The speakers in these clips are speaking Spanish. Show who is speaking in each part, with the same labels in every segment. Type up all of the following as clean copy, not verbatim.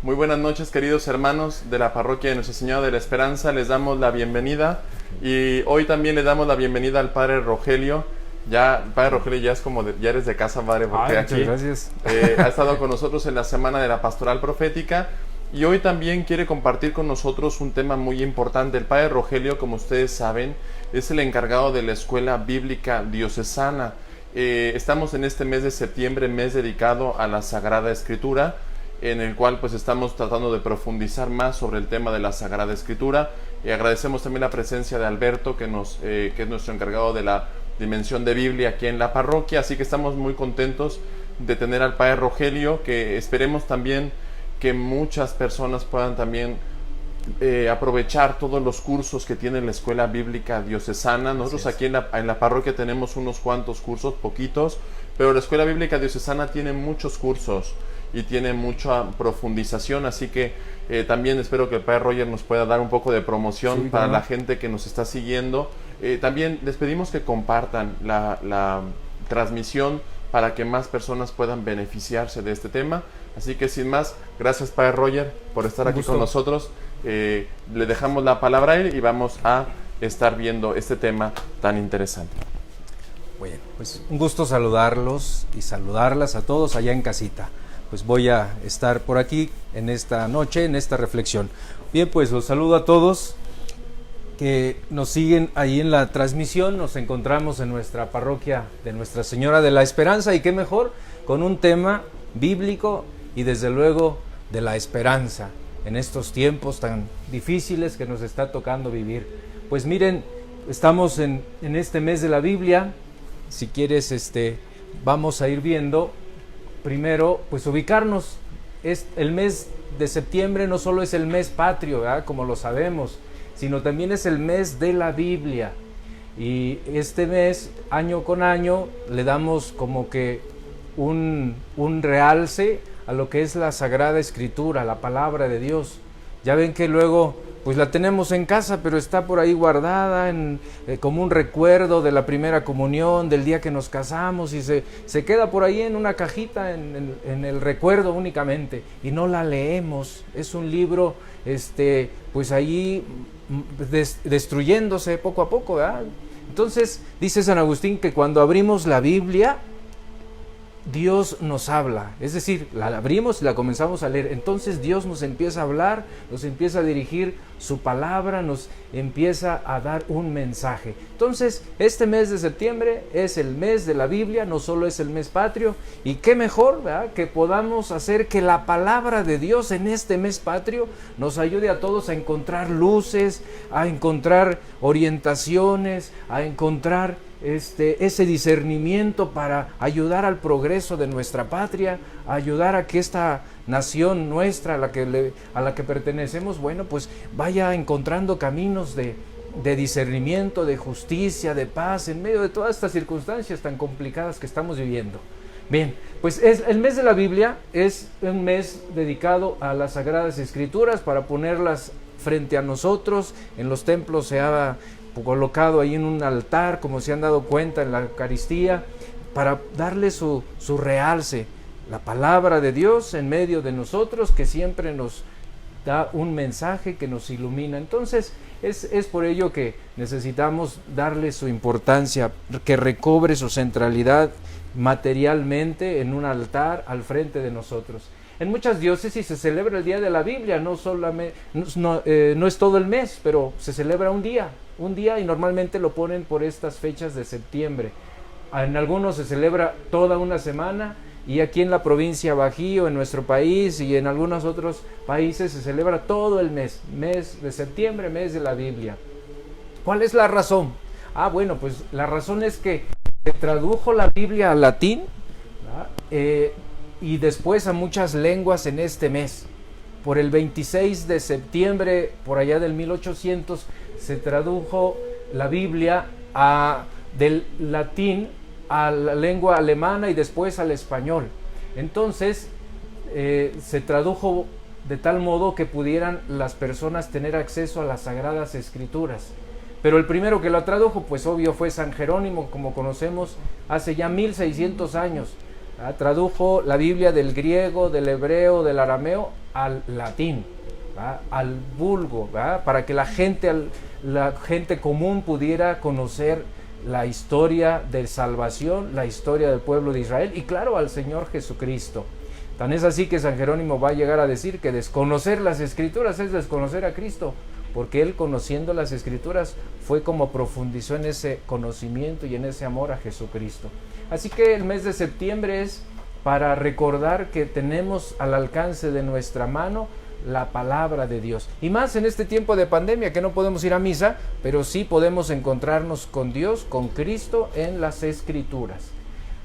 Speaker 1: Muy buenas noches, queridos hermanos de la parroquia de Nuestra Señora de la Esperanza. Les damos la bienvenida y hoy también le damos la bienvenida al Padre Rogelio. Ya, Padre Rogelio, ya es como ya eres de casa, Padre, porque aquí
Speaker 2: gracias.
Speaker 1: Ha estado con nosotros en la semana de la Pastoral Profética y hoy también quiere compartir con nosotros un tema muy importante. El Padre Rogelio, como ustedes saben, es el encargado de la Escuela Bíblica Diocesana. Estamos en este mes de septiembre, mes dedicado a la Sagrada Escritura, en el cual pues estamos tratando de profundizar más sobre el tema de la Sagrada Escritura. Y agradecemos también la presencia de Alberto, que es nuestro encargado de la dimensión de Biblia aquí en la parroquia, así que estamos muy contentos de tener al Padre Rogelio, que esperemos también que muchas personas puedan también aprovechar todos los cursos que tiene la Escuela Bíblica Diocesana. Nosotros aquí en la parroquia tenemos unos cuantos cursos, poquitos, pero la Escuela Bíblica Diocesana tiene muchos cursos y tiene mucha profundización, así que también espero que el Padre Roger nos pueda dar un poco de promoción para la gente que nos está siguiendo. También les pedimos que compartan la transmisión para que más personas puedan beneficiarse de este tema. Así que sin más, gracias Padre Roger por estar aquí con nosotros. Le dejamos la palabra a él y vamos a estar viendo este tema tan interesante.
Speaker 2: Bueno, pues un gusto saludarlos y saludarlas a todos allá en casita. Pues voy a estar por aquí en esta noche, en esta reflexión. Bien, pues los saludo a todos que nos siguen ahí en la transmisión. Nos encontramos en nuestra parroquia de Nuestra Señora de la Esperanza, y qué mejor con un tema bíblico y desde luego de la esperanza en estos tiempos tan difíciles que nos está tocando vivir. Pues miren, estamos en este mes de la Biblia. Si quieres, vamos a ir viendo. Primero, pues ubicarnos. El mes de septiembre no solo es el mes patrio, ¿verdad?, como lo sabemos, sino también es el mes de la Biblia. Y este mes, año con año, le damos como que un realce a lo que es la Sagrada Escritura, la Palabra de Dios. Ya ven que luego pues la tenemos en casa, pero está por ahí guardada como un recuerdo de la primera comunión, del día que nos casamos, y se queda por ahí en una cajita, en el recuerdo únicamente, y no la leemos. Es un libro pues ahí destruyéndose poco a poco, ¿verdad? Entonces dice San Agustín que cuando abrimos la Biblia, Dios nos habla, es decir, la abrimos y la comenzamos a leer, entonces Dios nos empieza a hablar, nos empieza a dirigir su palabra, nos empieza a dar un mensaje. Entonces, este mes de septiembre es el mes de la Biblia, no solo es el mes patrio, y qué mejor, ¿verdad?, que podamos hacer que la palabra de Dios en este mes patrio nos ayude a todos a encontrar luces, a encontrar orientaciones, a encontrar ese discernimiento para ayudar al progreso de nuestra patria, ayudar a que esta nación nuestra a la que pertenecemos, bueno, pues vaya encontrando caminos de discernimiento, de justicia, de paz en medio de todas estas circunstancias tan complicadas que estamos viviendo. Bien, pues el mes de la Biblia es un mes dedicado a las Sagradas Escrituras, para ponerlas frente a nosotros. En los templos se ha colocado ahí en un altar, como se han dado cuenta en la Eucaristía, para darle su realce, la palabra de Dios en medio de nosotros, que siempre nos da un mensaje que nos ilumina. Entonces es por ello que necesitamos darle su importancia, que recobre su centralidad materialmente en un altar al frente de nosotros. En muchas diócesis se celebra el Día de la Biblia, no es todo el mes, pero se celebra un día, y normalmente lo ponen por estas fechas de septiembre. En algunos se celebra toda una semana, y aquí en la provincia Bajío, en nuestro país, y en algunos otros países se celebra todo el mes de septiembre, mes de la Biblia. ¿Cuál es la razón? Bueno, pues la razón es que se tradujo la Biblia al latín, y después a muchas lenguas en este mes. Por el 26 de septiembre, por allá del 1800, se tradujo la Biblia del latín a la lengua alemana y después al español. Entonces se tradujo de tal modo que pudieran las personas tener acceso a las Sagradas Escrituras. Pero el primero que lo tradujo, pues obvio, fue San Jerónimo, como conocemos, hace ya 1600 años. Tradujo la Biblia del griego, del hebreo, del arameo al latín, ¿verdad?, al vulgo, ¿verdad?, para que la gente común pudiera conocer la historia de salvación, la historia del pueblo de Israel y claro, al Señor Jesucristo. Tan es así que San Jerónimo va a llegar a decir que desconocer las Escrituras es desconocer a Cristo, porque él, conociendo las Escrituras, fue como profundizó en ese conocimiento y en ese amor a Jesucristo. Así que el mes de septiembre es para recordar que tenemos al alcance de nuestra mano la palabra de Dios. Y más en este tiempo de pandemia, que no podemos ir a misa, pero sí podemos encontrarnos con Dios, con Cristo en las Escrituras.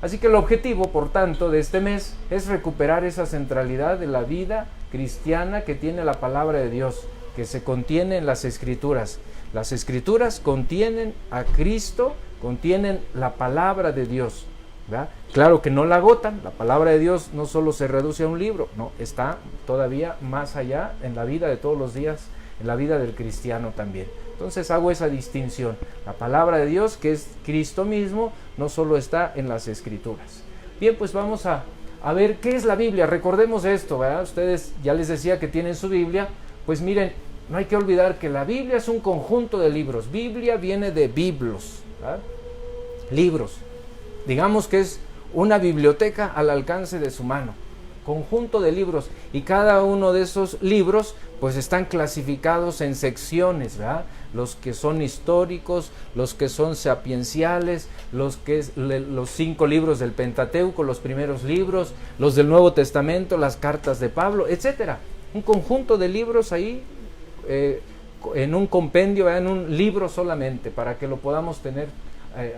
Speaker 2: Así que el objetivo, por tanto, de este mes es recuperar esa centralidad de la vida cristiana que tiene la palabra de Dios, que se contiene en las Escrituras. Las Escrituras contienen a Cristo, contienen la palabra de Dios, ¿verdad? Claro que no la agotan, la palabra de Dios no solo se reduce a un libro, no, está todavía más allá en la vida de todos los días, en la vida del cristiano también. Entonces hago esa distinción. La palabra de Dios, que es Cristo mismo, no solo está en las Escrituras. Bien, pues vamos a ver qué es la Biblia. Recordemos esto, ¿verdad? Ustedes, ya les decía que tienen su Biblia. Pues miren, no hay que olvidar que la Biblia es un conjunto de libros. Biblia viene de biblos, ¿verdad? Libros. Digamos que es una biblioteca al alcance de su mano. Conjunto de libros, y cada uno de esos libros pues están clasificados en secciones, ¿verdad? Los que son históricos, los que son sapienciales, los 5 libros del Pentateuco, los primeros libros, los del Nuevo Testamento, las cartas de Pablo, etcétera. Un conjunto de libros ahí en un compendio, ¿verdad?, en un libro solamente, para que lo podamos tener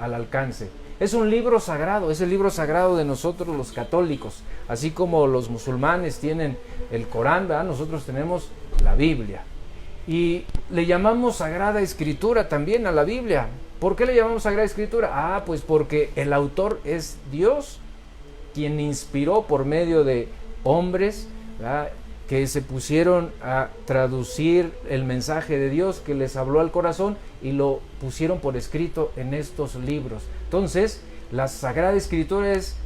Speaker 2: al alcance. Es un libro sagrado, es el libro sagrado de nosotros los católicos, así como los musulmanes tienen el Corán, ¿verdad? Nosotros tenemos la Biblia. Y le llamamos Sagrada Escritura también a la Biblia. ¿Por qué le llamamos Sagrada Escritura? Pues porque el autor es Dios, quien inspiró por medio de hombres, ¿verdad?, que se pusieron a traducir el mensaje de Dios, que les habló al corazón y lo pusieron por escrito en estos libros. Entonces, la Sagrada Escritura es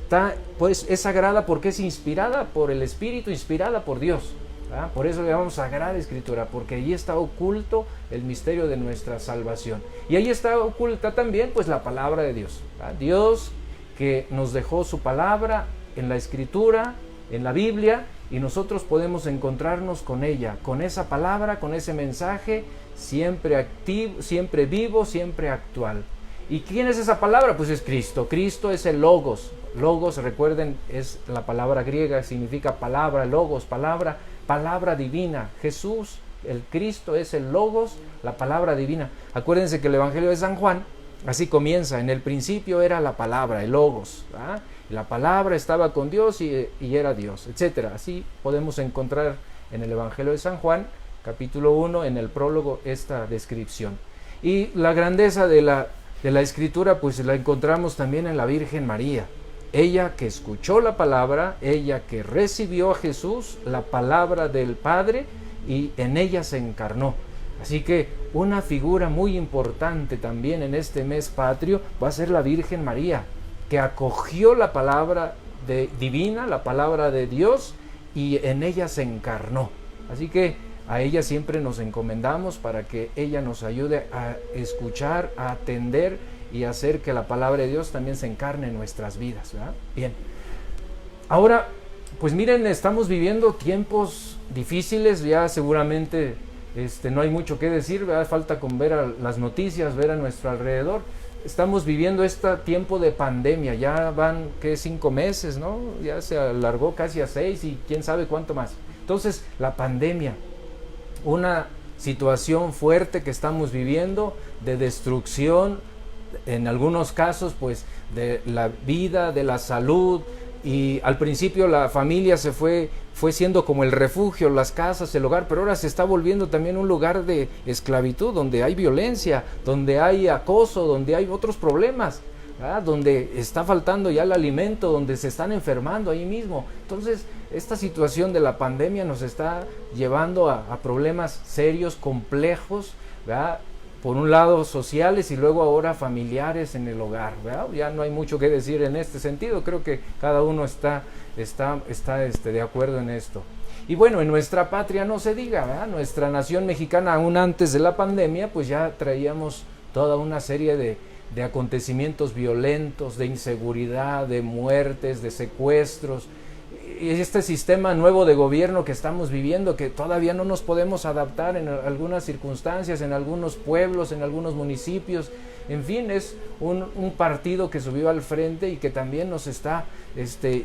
Speaker 2: sagrada porque es inspirada por el Espíritu, inspirada por Dios, ¿verdad? Por eso le llamamos Sagrada Escritura, porque allí está oculto el misterio de nuestra salvación. Y ahí está oculta también pues la palabra de Dios, ¿verdad? Dios que nos dejó su palabra en la Escritura, en la Biblia, y nosotros podemos encontrarnos con ella, con esa palabra, con ese mensaje, siempre activo, siempre vivo, siempre actual. ¿Y quién es esa palabra? Pues es Cristo. Cristo es el Logos. Logos, recuerden, es la palabra griega, significa palabra, Logos, palabra divina. Jesús, el Cristo, es el Logos, la palabra divina. Acuérdense que el Evangelio de San Juan así comienza: en el principio era la palabra, el Logos, ¿verdad? La palabra estaba con Dios y era Dios, etcétera. Así podemos encontrar en el Evangelio de San Juan, capítulo 1, en el prólogo, esta descripción. Y la grandeza de la Escritura pues la encontramos también en la Virgen María. Ella que escuchó la palabra, ella que recibió a Jesús, la palabra del Padre, y en ella se encarnó. Así que una figura muy importante también en este mes patrio va a ser la Virgen María, que acogió la palabra divina, la palabra de Dios, y en ella se encarnó. Así que a ella siempre nos encomendamos para que ella nos ayude a escuchar, a atender y a hacer que la palabra de Dios también se encarne en nuestras vidas, ¿verdad? Bien, ahora pues miren, estamos viviendo tiempos difíciles, ya seguramente no hay mucho que decir, ¿verdad? Falta con ver las noticias, ver a nuestro alrededor. Estamos viviendo este tiempo de pandemia, ya van 5 meses, ¿no? Ya se alargó casi a 6 y quién sabe cuánto más. Entonces, la pandemia, una situación fuerte que estamos viviendo de destrucción, en algunos casos pues de la vida, de la salud, y al principio la familia se fue siendo como el refugio, las casas, el hogar, pero ahora se está volviendo también un lugar de esclavitud, donde hay violencia, donde hay acoso, donde hay otros problemas, ¿verdad? Donde está faltando ya el alimento, donde se están enfermando ahí mismo. Entonces, esta situación de la pandemia nos está llevando a problemas serios, complejos, ¿verdad? Por un lado sociales y luego ahora familiares en el hogar, ¿verdad? Ya no hay mucho que decir en este sentido, creo que cada uno está de acuerdo en esto. Y bueno, en nuestra patria no se diga, ¿verdad? Nuestra nación mexicana, aún antes de la pandemia, pues ya traíamos toda una serie de acontecimientos violentos, de inseguridad, de muertes, de secuestros. Y este sistema nuevo de gobierno que estamos viviendo, que todavía no nos podemos adaptar en algunas circunstancias, en algunos pueblos, en algunos municipios. En fin, es un partido que subió al frente y que también nos está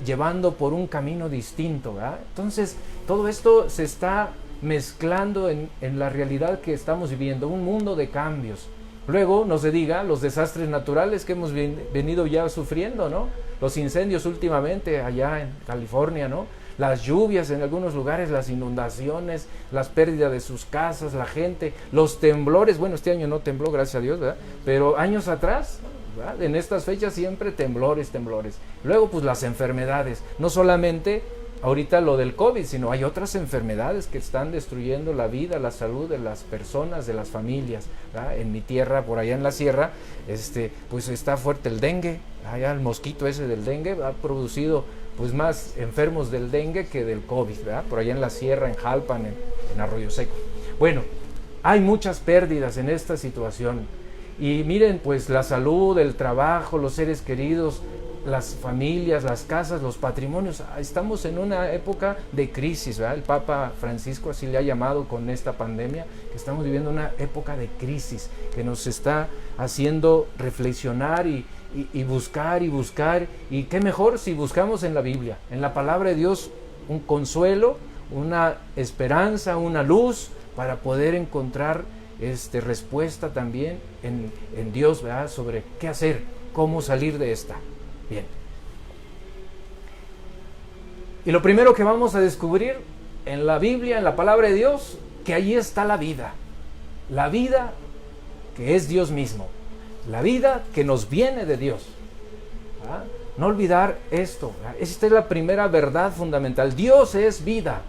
Speaker 2: llevando por un camino distinto, ¿verdad? Entonces, todo esto se está mezclando en la realidad que estamos viviendo, un mundo de cambios. Luego, no se diga, los desastres naturales que hemos venido ya sufriendo, ¿no? Los incendios últimamente allá en California, ¿no? Las lluvias en algunos lugares, las inundaciones, las pérdidas de sus casas, la gente, los temblores. Bueno, este año no tembló, gracias a Dios, ¿verdad? Pero años atrás, ¿verdad? En estas fechas siempre temblores. Luego, pues las enfermedades, no solamente ahorita lo del COVID, sino hay otras enfermedades que están destruyendo la vida, la salud de las personas, de las familias, ¿verdad? En mi tierra, por allá en la sierra, pues está fuerte el dengue. Allá el mosquito ese del dengue ha producido pues más enfermos del dengue que del COVID, ¿verdad? Por allá en la sierra, en Jalpan, en Arroyo Seco. Bueno, hay muchas pérdidas en esta situación. Y miren, pues la salud, el trabajo, los seres queridos, las familias, las casas, los patrimonios. Estamos en una época de crisis, ¿verdad? El Papa Francisco así le ha llamado con esta pandemia, que estamos viviendo una época de crisis que nos está haciendo reflexionar y buscar, y qué mejor si buscamos en la Biblia, en la palabra de Dios, un consuelo, una esperanza, una luz, para poder encontrar respuesta también en Dios, ¿verdad? Sobre qué hacer, cómo salir de esta. Bien. Y lo primero que vamos a descubrir en la Biblia, en la palabra de Dios, que allí está la vida que es Dios mismo. La vida que nos viene de Dios. ¿Ah? No olvidar esto. ¿Ah? Esta es la primera verdad fundamental. Dios es vida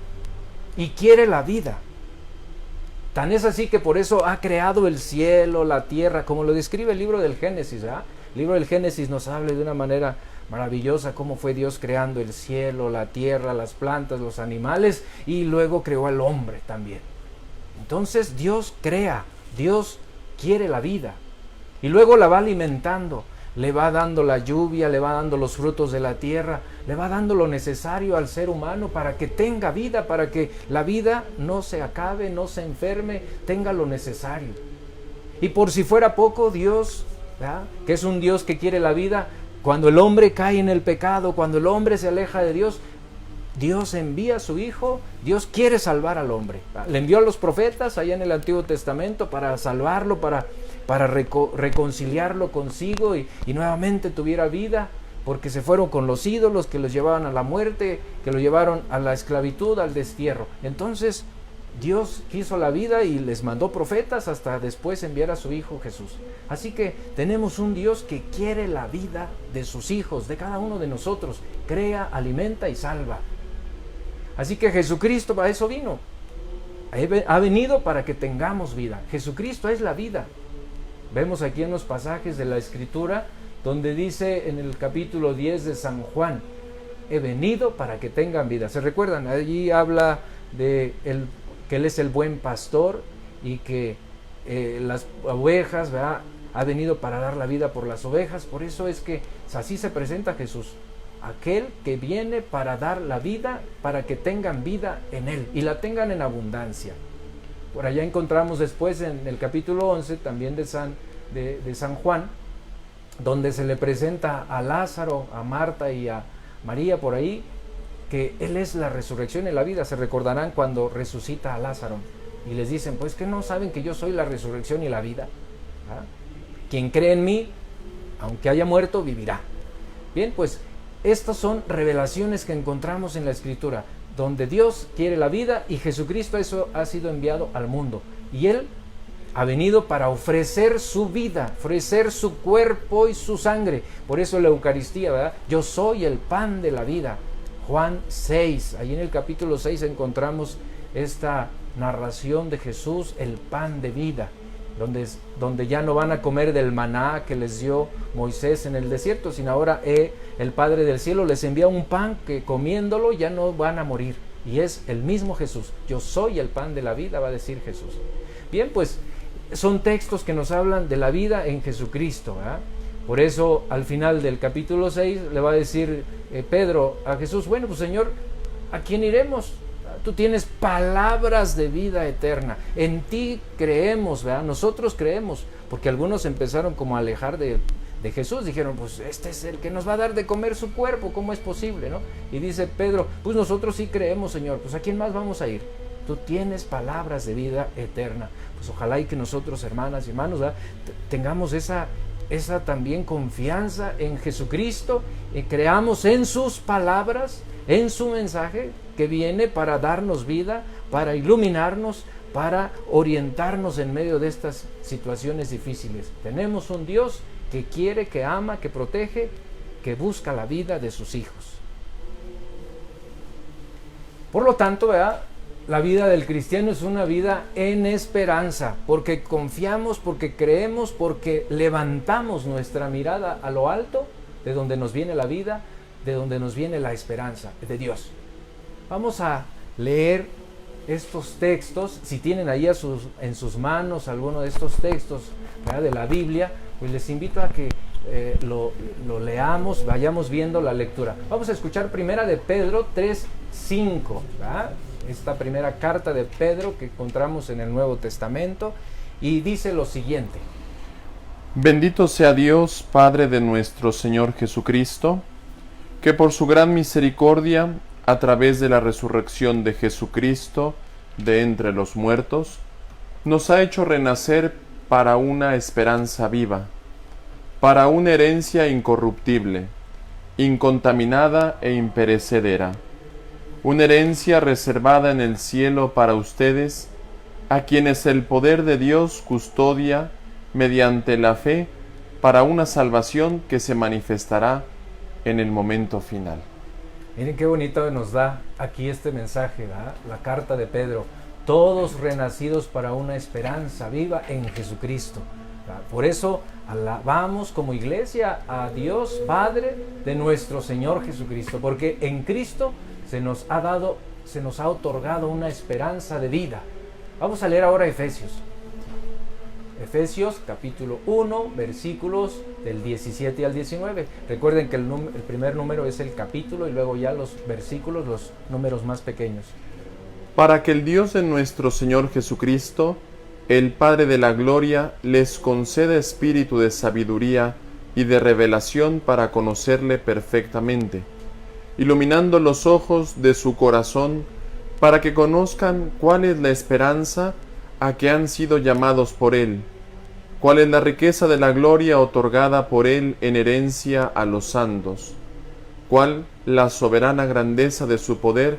Speaker 2: y quiere la vida. Tan es así que por eso ha creado el cielo, la tierra, como lo describe el libro del Génesis. ¿Ah? El libro del Génesis nos habla de una manera maravillosa cómo fue Dios creando el cielo, la tierra, las plantas, los animales, y luego creó al hombre también. Entonces Dios crea, Dios quiere la vida. Y luego la va alimentando, le va dando la lluvia, le va dando los frutos de la tierra, le va dando lo necesario al ser humano para que tenga vida, para que la vida no se acabe, no se enferme, tenga lo necesario. Y por si fuera poco, Dios, ¿verdad?, que es un Dios que quiere la vida, cuando el hombre cae en el pecado, cuando el hombre se aleja de Dios, Dios envía a su Hijo, Dios quiere salvar al hombre. Le envió a los profetas allá en el Antiguo Testamento para salvarlo, para reconciliarlo consigo y nuevamente tuviera vida, porque se fueron con los ídolos que los llevaban a la muerte, que los llevaron a la esclavitud, al destierro. Entonces Dios quiso la vida y les mandó profetas hasta después enviar a su Hijo Jesús. Así que tenemos un Dios que quiere la vida de sus hijos, de cada uno de nosotros. Crea, alimenta y salva. Así que Jesucristo para eso vino. Ha venido para que tengamos vida. Jesucristo es la vida. Vemos aquí en los pasajes de la Escritura donde dice en el capítulo 10 de San Juan: he venido para que tengan vida. ¿Se recuerdan? Allí habla de que Él es el buen pastor y que las ovejas, ¿verdad?, ha venido para dar la vida por las ovejas. Por eso es que así se presenta Jesús, aquel que viene para dar la vida, para que tengan vida en Él y la tengan en abundancia. Por allá encontramos después en el capítulo 11 también de San Juan, donde se le presenta a Lázaro, a Marta y a María por ahí, que Él es la resurrección y la vida. Se recordarán cuando resucita a Lázaro y les dicen: pues que no saben que yo soy la resurrección y la vida. ¿Ah? Quien cree en mí, aunque haya muerto, vivirá. Bien, pues estas son revelaciones que encontramos en la Escritura, donde Dios quiere la vida y Jesucristo eso ha sido enviado al mundo. Y Él ha venido para ofrecer su vida, ofrecer su cuerpo y su sangre. Por eso la Eucaristía, ¿verdad? Yo soy el pan de la vida. Juan 6, ahí en el capítulo 6 encontramos esta narración de Jesús, el pan de vida, donde ya no van a comer del maná que les dio Moisés en el desierto, sino ahora el Padre del cielo les envía un pan que comiéndolo ya no van a morir, y es el mismo Jesús. Yo soy el pan de la vida, va a decir Jesús. Bien, pues son textos que nos hablan de la vida en Jesucristo, ¿verdad? Por eso al final del capítulo 6 le va a decir Pedro a Jesús, bueno, pues Señor, ¿a quién iremos? Tú tienes palabras de vida eterna, en ti creemos, ¿verdad? Nosotros creemos, porque algunos empezaron como a alejar de Jesús, dijeron, pues este es el que nos va a dar de comer su cuerpo, ¿cómo es posible, no? Y dice Pedro, pues nosotros sí creemos, Señor, pues ¿a quién más vamos a ir? Tú tienes palabras de vida eterna. Pues ojalá y que nosotros, hermanas y hermanos, ¿verdad?, tengamos esa también confianza en Jesucristo, y creamos en sus palabras, en su mensaje que viene para darnos vida, para iluminarnos, para orientarnos en medio de estas situaciones difíciles. Tenemos un Dios que quiere, que ama, que protege, que busca la vida de sus hijos. Por lo tanto, ¿verdad?, la vida del cristiano es una vida en esperanza, porque confiamos, porque creemos, porque levantamos nuestra mirada a lo alto, de donde nos viene la vida, de donde nos viene la esperanza, de Dios. Vamos a leer estos textos. Si tienen ahí en sus manos alguno de estos textos, ¿verdad?, de la Biblia, pues les invito a que lo leamos, vayamos viendo la lectura. Vamos a escuchar primera de Pedro 3:5, ¿verdad?, esta primera carta de Pedro que encontramos en el Nuevo Testamento, y dice lo siguiente:
Speaker 1: Bendito sea Dios, Padre de nuestro Señor Jesucristo, que por su gran misericordia, a través de la resurrección de Jesucristo de entre los muertos, nos ha hecho renacer para una esperanza viva, para una herencia incorruptible, incontaminada e imperecedera, una herencia reservada en el cielo para ustedes, a quienes el poder de Dios custodia mediante la fe para una salvación que se manifestará en el momento final.
Speaker 2: Miren qué bonito nos da aquí este mensaje, ¿verdad?, la carta de Pedro. Todos renacidos para una esperanza viva en Jesucristo, ¿verdad? Por eso alabamos como iglesia a Dios Padre de nuestro Señor Jesucristo, porque en Cristo se nos ha otorgado una esperanza de vida. Vamos a leer ahora Efesios capítulo 1, versículos del 17 al 19. Recuerden que el primer número es el capítulo y luego ya los versículos, los números más pequeños.
Speaker 1: Para que el Dios de nuestro Señor Jesucristo, el Padre de la Gloria, les conceda espíritu de sabiduría y de revelación para conocerle perfectamente, iluminando los ojos de su corazón, para que conozcan cuál es la esperanza a que han sido llamados por Él, cuál es la riqueza de la gloria otorgada por Él en herencia a los santos, cuál la soberana grandeza de su poder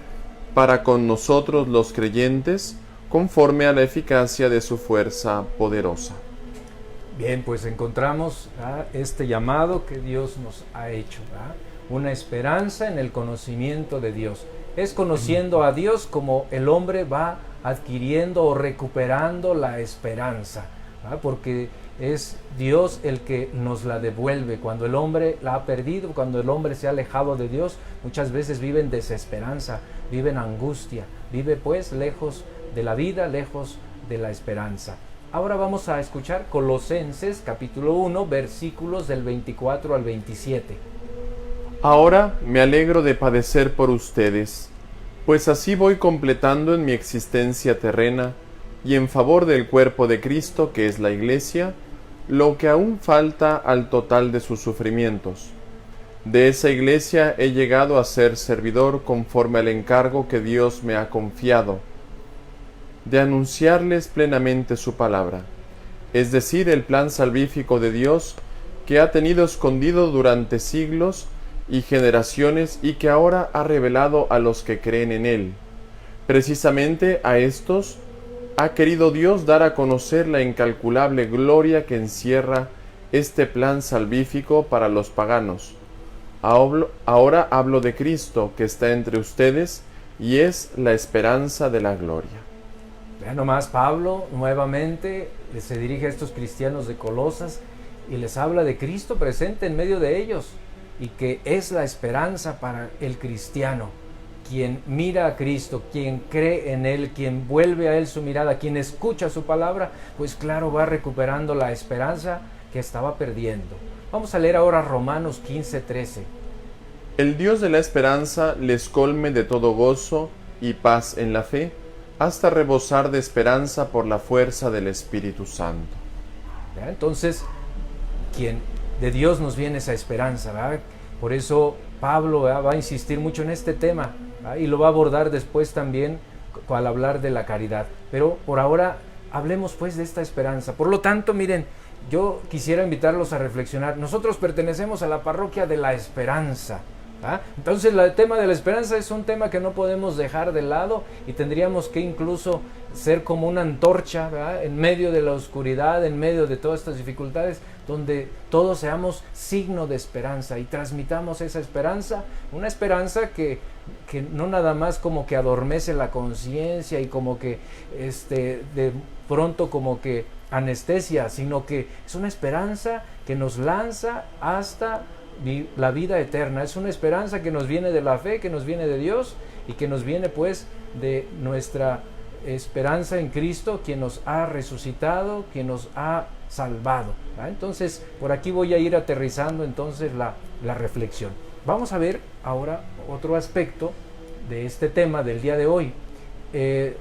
Speaker 1: para con nosotros los creyentes, conforme a la eficacia de su fuerza poderosa.
Speaker 2: Bien, pues encontramos este llamado que Dios nos ha hecho, ¿verdad?, una esperanza en el conocimiento de Dios. Es conociendo a Dios como el hombre va adquiriendo o recuperando la esperanza, ¿verdad?, porque es Dios el que nos la devuelve. Cuando el hombre la ha perdido, cuando el hombre se ha alejado de Dios, muchas veces vive en desesperanza, vive en angustia, vive pues lejos de la vida, lejos de la esperanza. Ahora vamos a escuchar Colosenses capítulo 1, versículos del 24 al 27.
Speaker 1: Ahora me alegro de padecer por ustedes, pues así voy completando en mi existencia terrena y en favor del cuerpo de Cristo, que es la Iglesia, lo que aún falta al total de sus sufrimientos. De esa Iglesia he llegado a ser servidor conforme al encargo que Dios me ha confiado, de anunciarles plenamente su palabra, es decir, el plan salvífico de Dios que ha tenido escondido durante siglos y generaciones y que ahora ha revelado a los que creen en Él. Precisamente a estos ha querido Dios dar a conocer la incalculable gloria que encierra este plan salvífico para los paganos. Ahora hablo de Cristo, que está entre ustedes y es la esperanza de la gloria.
Speaker 2: Vean nomás, Pablo nuevamente se dirige a estos cristianos de Colosas y les habla de Cristo presente en medio de ellos y que es la esperanza para el cristiano. quien mira a Cristo, quien cree en Él, quien vuelve a Él su mirada, quien escucha su palabra, pues claro, va recuperando la esperanza que estaba perdiendo. Vamos a leer ahora Romanos 15:13.
Speaker 1: El Dios de la esperanza les colme de todo gozo y paz en la fe, hasta rebosar de esperanza por la fuerza del Espíritu Santo.
Speaker 2: ¿Verdad? Entonces, quien de Dios nos viene esa esperanza, ¿verdad? Por eso Pablo, ¿verdad?, va a insistir mucho en este tema, ¿verdad?, y lo va a abordar después también al hablar de la caridad. Pero por ahora hablemos pues de esta esperanza. Por lo tanto, miren, yo quisiera invitarlos a reflexionar. Nosotros pertenecemos a la parroquia de la esperanza. Entonces el tema de la esperanza es un tema que no podemos dejar de lado y tendríamos que incluso ser como una antorcha, ¿verdad?, en medio de la oscuridad, en medio de todas estas dificultades, donde todos seamos signo de esperanza y transmitamos esa esperanza, una esperanza que no nada más como que adormece la conciencia y como que de pronto como que anestesia, sino que es una esperanza que nos lanza hasta la vida eterna. Es una esperanza que nos viene de la fe, que nos viene de Dios y que nos viene pues de nuestra esperanza en Cristo, quien nos ha resucitado, quien nos ha salvado, ¿verdad? Entonces por aquí voy a ir aterrizando entonces la reflexión. Vamos a ver ahora otro aspecto de este tema del día de hoy,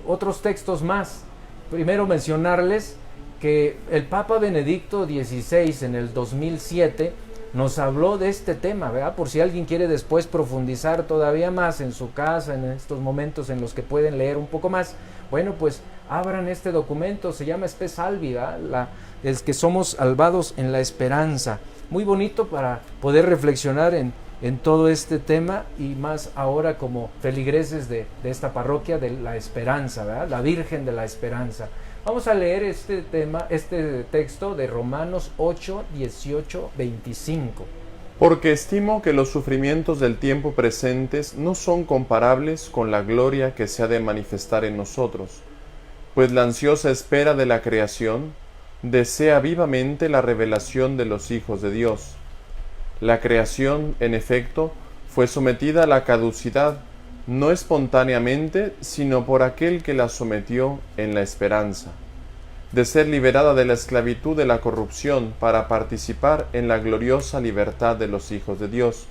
Speaker 2: otros textos más. Primero mencionarles que el Papa Benedicto XVI en el 2007 nos habló de este tema, ¿verdad? Por si alguien quiere después profundizar todavía más en su casa, en estos momentos en los que pueden leer un poco más, bueno, pues abran este documento, se llama Spe Salvi, ¿verdad? Es que somos salvados en la esperanza. Muy bonito para poder reflexionar en todo este tema y más ahora como feligreses de esta parroquia de la esperanza, ¿verdad? La Virgen de la Esperanza. Vamos a leer este texto de Romanos 8, 18, 25.
Speaker 1: Porque estimo que los sufrimientos del tiempo presentes no son comparables con la gloria que se ha de manifestar en nosotros, pues la ansiosa espera de la creación desea vivamente la revelación de los hijos de Dios. La creación, en efecto, fue sometida a la caducidad, no espontáneamente, sino por aquel que la sometió en la esperanza de ser liberada de la esclavitud de la corrupción para participar en la gloriosa libertad de los hijos de Dios.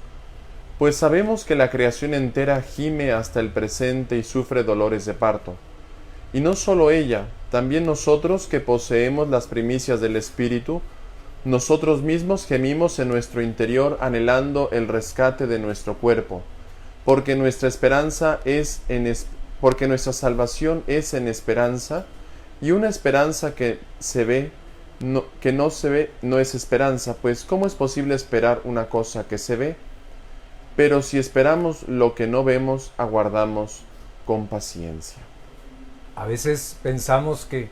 Speaker 1: Pues sabemos que la creación entera gime hasta el presente y sufre dolores de parto. Y no solo ella, también nosotros que poseemos las primicias del Espíritu, nosotros mismos gemimos en nuestro interior anhelando el rescate de nuestro cuerpo, porque nuestra salvación es en esperanza, y una esperanza que no se ve no es esperanza, pues ¿cómo es posible esperar una cosa que se ve? Pero si esperamos lo que no vemos, aguardamos con paciencia.
Speaker 2: A veces pensamos que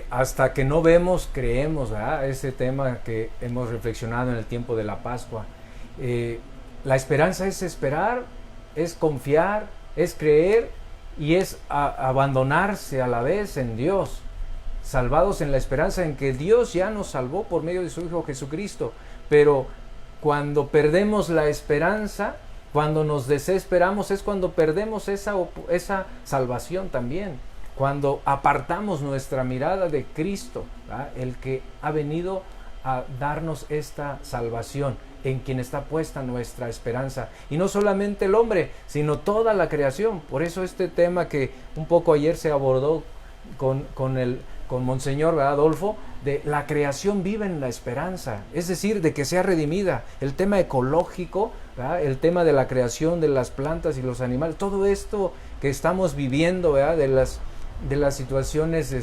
Speaker 2: hasta que no vemos, creemos, ¿verdad? Ese tema que hemos reflexionado en el tiempo de la Pascua. La esperanza es esperar, es confiar, es creer y es abandonarse a la vez en Dios, salvados en la esperanza en que Dios ya nos salvó por medio de su Hijo Jesucristo. Pero cuando perdemos la esperanza, cuando nos desesperamos, es cuando perdemos esa salvación también. Cuando apartamos nuestra mirada de Cristo, ¿verdad?, el que ha venido a darnos esta salvación, en quien está puesta nuestra esperanza. Y no solamente el hombre, sino toda la creación. Por eso este tema que un poco ayer se abordó con Monseñor, ¿verdad, Adolfo? De la creación vive en la esperanza, es decir, de que sea redimida. El tema ecológico, ¿verdad?, el tema de la creación de las plantas y los animales, todo esto que estamos viviendo, ¿verdad?, de las situaciones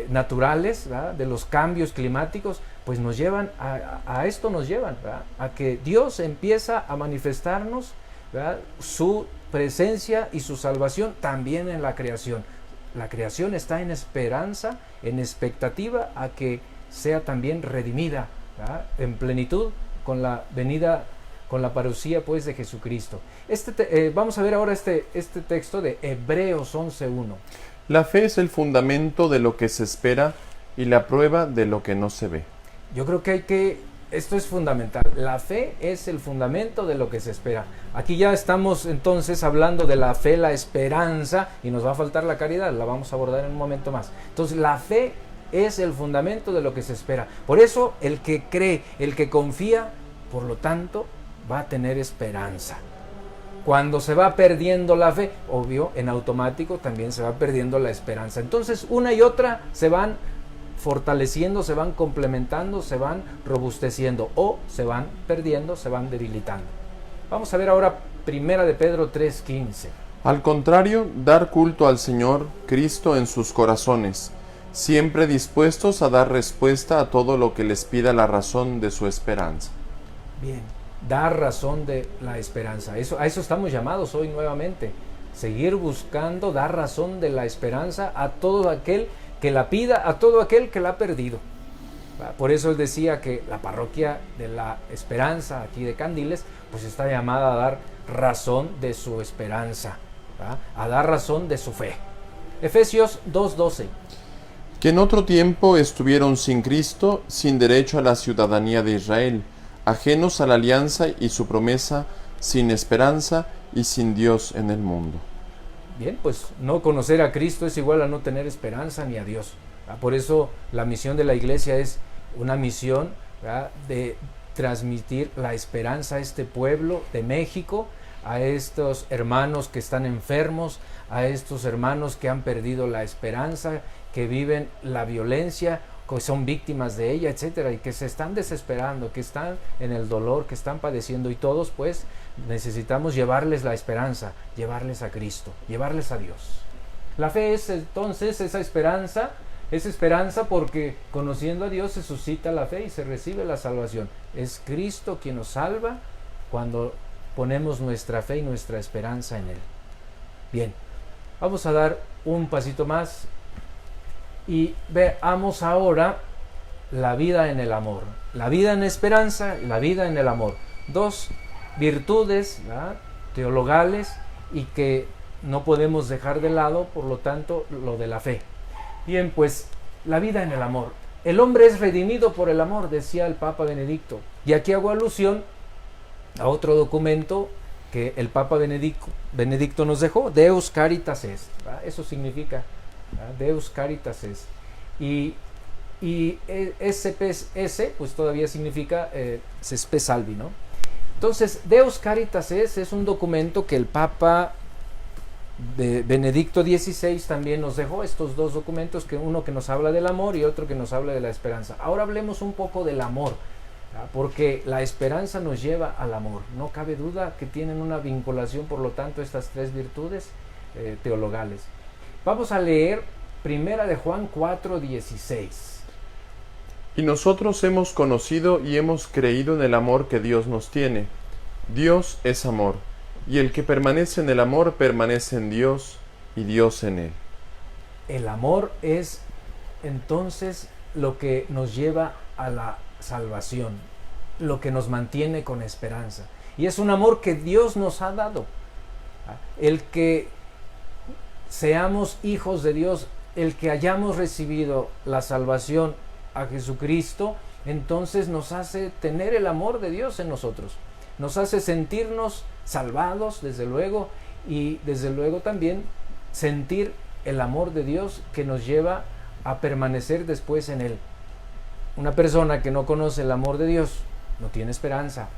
Speaker 2: naturales, ¿verdad?, de los cambios climáticos, pues nos llevan a esto, nos llevan, ¿verdad?, a que Dios empieza a manifestarnos, ¿verdad?, su presencia y su salvación también en la creación. La creación está en esperanza, en expectativa a que sea también redimida, ¿verdad?, en plenitud con la venida, con la parucía pues de Jesucristo. Vamos a ver ahora este texto de Hebreos 11:1.
Speaker 1: La fe es el fundamento de lo que se espera y la prueba de lo que no se ve.
Speaker 2: Yo creo que hay que esto es fundamental. La fe es el fundamento de lo que se espera. Aquí ya estamos entonces hablando de la fe, la esperanza, y nos va a faltar la caridad, la vamos a abordar en un momento más. Entonces la fe es el fundamento de lo que se espera. Por eso el que cree, el que confía, por lo tanto, va a tener esperanza. Cuando se va perdiendo la fe, obvio, en automático también se va perdiendo la esperanza. Entonces una y otra se van fortaleciendo, se van complementando, se van robusteciendo, o se van perdiendo, se van debilitando. Vamos a ver ahora 1 de Pedro 3:15.
Speaker 1: Al contrario, dar culto al Señor Cristo en sus corazones, siempre dispuestos a dar respuesta a todo lo que les pida la razón de su esperanza.
Speaker 2: Bien, dar razón de la esperanza. A eso estamos llamados hoy nuevamente. Seguir buscando dar razón de la esperanza a todo aquel que la pida, a todo aquel que la ha perdido. Por eso él decía que la parroquia de la Esperanza, aquí de Candiles, pues está llamada a dar razón de su esperanza, a dar razón de su fe. Efesios 2:12.
Speaker 1: Que en otro tiempo estuvieron sin Cristo, sin derecho a la ciudadanía de Israel, ajenos a la alianza y su promesa, sin esperanza y sin Dios en el mundo.
Speaker 2: Bien, pues no conocer a Cristo es igual a no tener esperanza ni a Dios. Por eso la misión de la Iglesia es una misión, ¿verdad?, de transmitir la esperanza a este pueblo de México, a estos hermanos que están enfermos, a estos hermanos que han perdido la esperanza, que viven la violencia, que son víctimas de ella, etcétera, y que se están desesperando, que están en el dolor, que están padeciendo, y todos pues necesitamos llevarles la esperanza, llevarles a Cristo, llevarles a Dios. La fe es entonces esa esperanza porque conociendo a Dios se suscita la fe y se recibe la salvación. Es Cristo quien nos salva cuando ponemos nuestra fe y nuestra esperanza en Él. Bien, vamos a dar un pasito más y veamos ahora la vida en el amor. La vida en esperanza, la vida en el amor. Dos virtudes, ¿verdad?, teologales, y que no podemos dejar de lado, por lo tanto, lo de la fe. Bien, pues la vida en el amor. El hombre es redimido por el amor, decía el Papa Benedicto. Y aquí hago alusión a otro documento que el Papa Benedicto nos dejó, Deus Caritas Est, ¿verdad? Eso significa, ¿verdad?, Deus Caritas Est. Y SPS, pues todavía significa Sespe Salvi, ¿no? Entonces, Deus Caritas Est es un documento que el Papa de Benedicto XVI también nos dejó, estos dos documentos, que uno que nos habla del amor y otro que nos habla de la esperanza. Ahora hablemos un poco del amor, porque la esperanza nos lleva al amor. No cabe duda que tienen una vinculación, por lo tanto, estas tres virtudes teologales. Vamos a leer 1 de Juan 4:16.
Speaker 1: Y nosotros hemos conocido y hemos creído en el amor que Dios nos tiene. Dios es amor, y el que permanece en el amor permanece en Dios, y Dios en él.
Speaker 2: El amor es entonces lo que nos lleva a la salvación, lo que nos mantiene con esperanza. Y es un amor que Dios nos ha dado. El que seamos hijos de Dios, el que hayamos recibido la salvación a Jesucristo, entonces nos hace tener el amor de Dios en nosotros. Nos hace sentirnos salvados, desde luego, y desde luego también sentir el amor de Dios que nos lleva a permanecer después en Él. Una persona que no conoce el amor de Dios no tiene esperanza.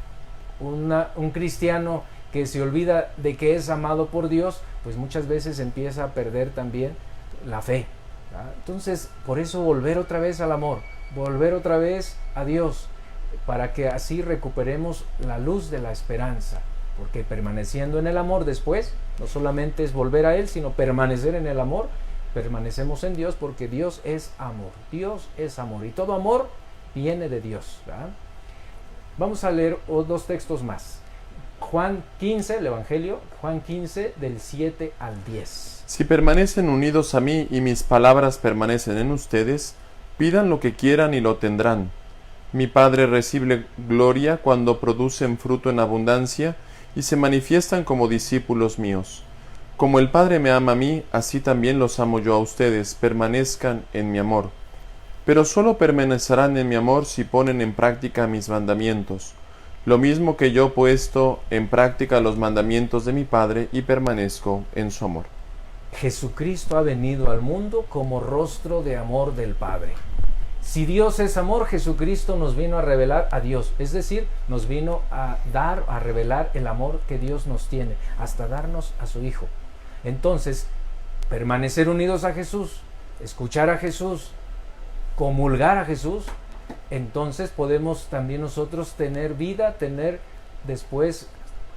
Speaker 2: Un cristiano que se olvida de que es amado por Dios, pues muchas veces empieza a perder también la fe, ¿verdad? Entonces, por eso volver otra vez al amor, volver otra vez a Dios, para que así recuperemos la luz de la esperanza, porque permaneciendo en el amor después, no solamente es volver a Él, sino permanecer en el amor. Permanecemos en Dios porque Dios es amor. Dios es amor, y todo amor viene de Dios, ¿verdad? Vamos a leer dos textos más. Juan 15, el Evangelio, Juan 15, del 7 al 10.
Speaker 1: Si permanecen unidos a mí y mis palabras permanecen en ustedes, pidan lo que quieran y lo tendrán. Mi Padre recibe gloria cuando producen fruto en abundancia y se manifiestan como discípulos míos. Como el Padre me ama a mí, así también los amo yo a ustedes. Permanezcan en mi amor. pero solo permanecerán en mi amor si ponen en práctica mis mandamientos, lo mismo que yo he puesto en práctica los mandamientos de mi Padre y permanezco en su amor.
Speaker 2: Jesucristo ha venido al mundo como rostro de amor del Padre. Si Dios es amor, Jesucristo nos vino a revelar a Dios, es decir, nos vino a dar, a revelar el amor que Dios nos tiene, hasta darnos a su Hijo. Entonces, permanecer unidos a Jesús, escuchar a Jesús, comulgar a Jesús, entonces podemos también nosotros tener vida, tener después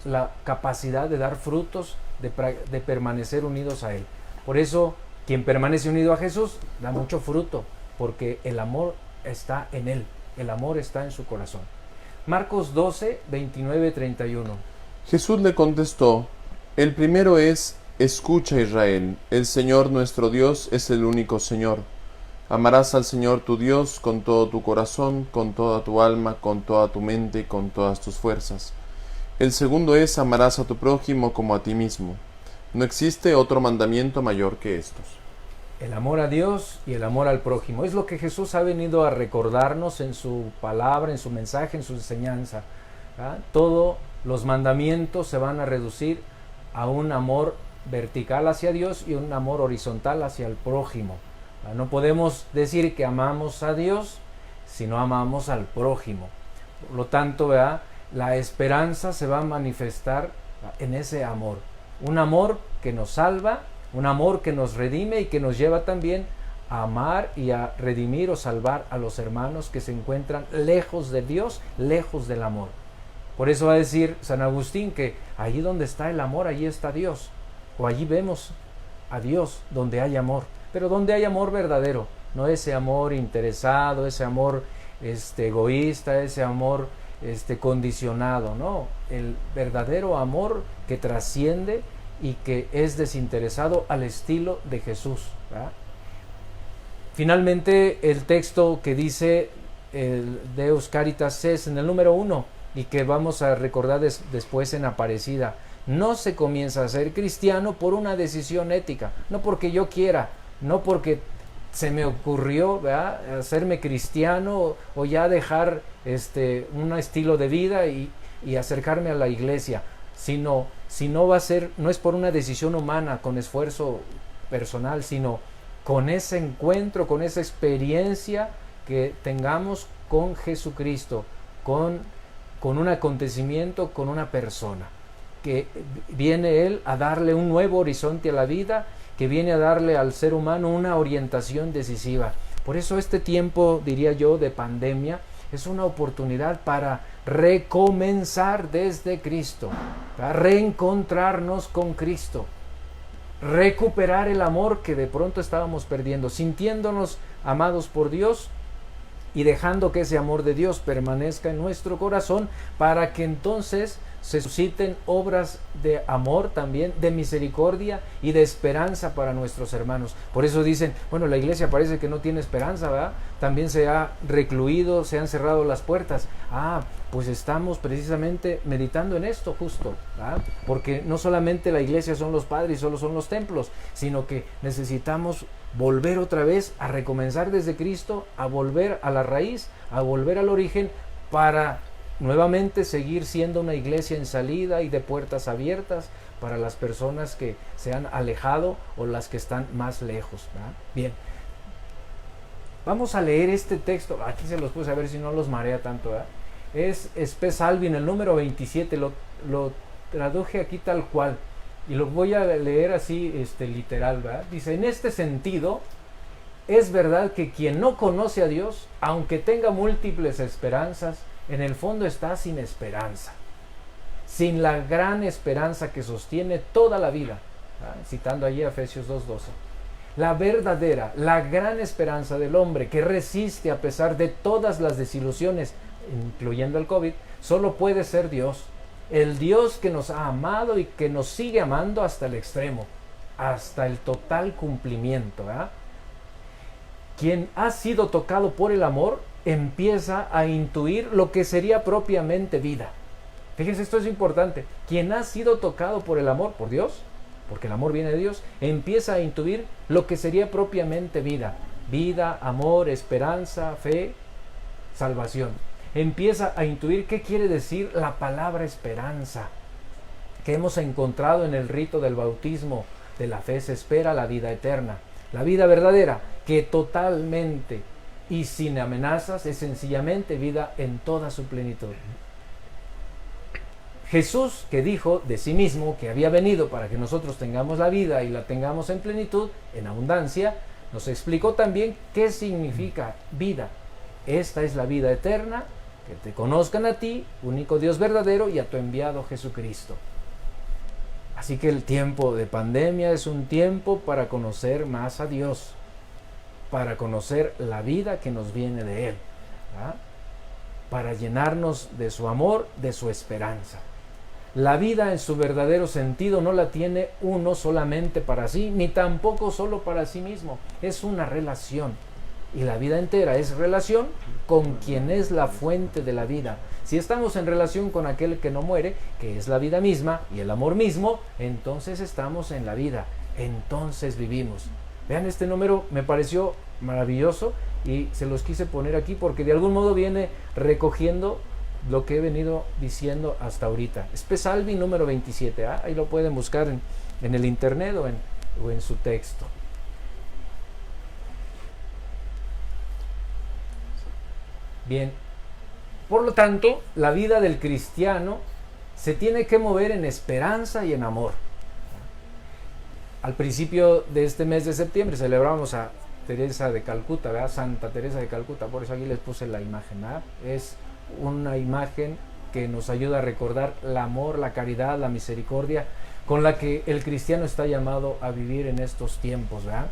Speaker 2: la capacidad de dar frutos, de permanecer unidos a Él. Por eso, quien permanece unido a Jesús da mucho fruto, porque el amor está en Él, el amor está en su corazón. Marcos 12, 29, 31.
Speaker 1: Jesús le contestó: el primero es: escucha, Israel, el Señor nuestro Dios es el único Señor. Amarás al Señor tu Dios con todo tu corazón, con toda tu alma, con toda tu mente y con todas tus fuerzas. El segundo es: amarás a tu prójimo como a ti mismo. No existe otro mandamiento mayor que estos.
Speaker 2: El amor a Dios y el amor al prójimo es lo que Jesús ha venido a recordarnos en su palabra, en su mensaje, en su enseñanza. Todos los mandamientos se van a reducir a un amor vertical hacia Dios y un amor horizontal hacia el prójimo. No podemos decir que amamos a Dios si no amamos al prójimo. Por lo tanto, la esperanza se va a manifestar en ese amor. Un amor que nos salva, un amor que nos redime y que nos lleva también a amar y a redimir o salvar a los hermanos que se encuentran lejos de Dios, lejos del amor. Por eso va a decir San Agustín que allí donde está el amor, allí está Dios. O allí vemos a Dios donde hay amor. Pero donde hay amor verdadero, no ese amor interesado, ese amor egoísta, ese amor condicionado, no. El verdadero amor que trasciende y que es desinteresado al estilo de Jesús, ¿verdad? Finalmente, el texto que dice el Deus Caritas es en el número 1 y que vamos a recordar después en Aparecida. No se comienza a ser cristiano por una decisión ética, no porque yo quiera, no porque se me ocurrió, ¿verdad?, hacerme cristiano o ya dejar un estilo de vida y acercarme a la iglesia, sino si no va a ser, no es por una decisión humana con esfuerzo personal, sino con ese encuentro, con esa experiencia que tengamos con Jesucristo, con un acontecimiento, con una persona, que viene Él a darle un nuevo horizonte a la vida, que viene a darle al ser humano una orientación decisiva. Por eso este tiempo, diría yo, de pandemia, es una oportunidad para recomenzar desde Cristo, para reencontrarnos con Cristo, recuperar el amor que de pronto estábamos perdiendo, sintiéndonos amados por Dios y dejando que ese amor de Dios permanezca en nuestro corazón para que entonces se susciten obras de amor también, de misericordia y de esperanza para nuestros hermanos. Por eso dicen, bueno, la iglesia parece que no tiene esperanza, ¿verdad? También se ha recluido, se han cerrado las puertas. Pues estamos precisamente meditando en esto justo, ¿verdad? Porque no solamente la iglesia son los padres y solo son los templos, sino que necesitamos volver otra vez a recomenzar desde Cristo, a volver a la raíz, a volver al origen para nuevamente seguir siendo una iglesia en salida y de puertas abiertas para las personas que se han alejado o las que están más lejos, ¿verdad? Bien, vamos a leer este texto. Aquí se los puse a ver si no los marea tanto, ¿verdad? Es Spe Salvi en el número 27, lo traduje aquí tal cual y lo voy a leer así literal, ¿verdad? Dice: en este sentido, es verdad que quien no conoce a Dios, aunque tenga múltiples esperanzas, en el fondo está sin esperanza, sin la gran esperanza que sostiene toda la vida, citando allí a Efesios 2:12. La verdadera, la gran esperanza del hombre que resiste a pesar de todas las desilusiones, incluyendo el COVID, solo puede ser Dios, el Dios que nos ha amado y que nos sigue amando hasta el extremo, hasta el total cumplimiento, ¿verdad? Quien ha sido tocado por el amor empieza a intuir lo que sería propiamente vida. Fíjense, esto es importante. Quien ha sido tocado por el amor, por Dios, porque el amor viene de Dios, empieza a intuir lo que sería propiamente vida. vida, amor, esperanza, fe, salvación. Empieza a intuir qué quiere decir la palabra esperanza, que hemos encontrado en el rito del bautismo. De la fe se espera la vida eterna, la vida verdadera, que totalmente y sin amenazas es sencillamente vida en toda su plenitud. Jesús, que dijo de sí mismo que había venido para que nosotros tengamos la vida y la tengamos en plenitud, en abundancia, nos explicó también qué significa vida. Esta es la vida eterna, que te conozcan a ti, único Dios verdadero, y a tu enviado Jesucristo. Así que el tiempo de pandemia es un tiempo para conocer más a Dios, para conocer la vida que nos viene de Él, ¿verdad? Para llenarnos de su amor, de su esperanza. La vida en su verdadero sentido no la tiene uno solamente para sí, ni tampoco solo para sí mismo. Es una relación. Y la vida entera es relación con quien es la fuente de la vida. Si estamos en relación con aquel que no muere, que es la vida misma y el amor mismo, entonces estamos en la vida, entonces vivimos. Vean, este número me pareció maravilloso y se los quise poner aquí porque de algún modo viene recogiendo lo que he venido diciendo hasta ahorita. Es Salvi número 27, ¿eh? Ahí lo pueden buscar en el internet o en su texto. Bien, por lo tanto, la vida del cristiano se tiene que mover en esperanza y en amor. Al principio de este mes de septiembre celebramos a Teresa de Calcuta, ¿verdad? Santa Teresa de Calcuta, por eso aquí les puse la imagen, ¿verdad? Es una imagen que nos ayuda a recordar el amor, la caridad, la misericordia con la que el cristiano está llamado a vivir en estos tiempos, ¿verdad?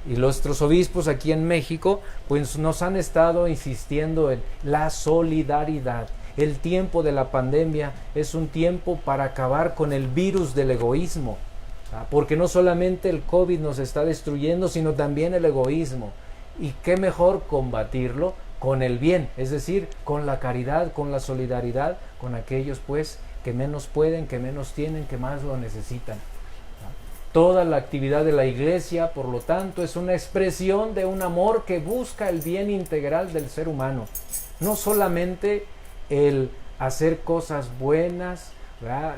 Speaker 2: Y nuestros obispos aquí en México pues nos han estado insistiendo en la solidaridad. El tiempo de la pandemia es un tiempo para acabar con el virus del egoísmo, porque no solamente el COVID nos está destruyendo, sino también el egoísmo. Y qué mejor combatirlo con el bien, es decir, con la caridad, con la solidaridad, con aquellos pues que menos pueden, que menos tienen, que más lo necesitan. Toda la actividad de la iglesia, por lo tanto, es una expresión de un amor que busca el bien integral del ser humano. No solamente el hacer cosas buenas, ¿verdad?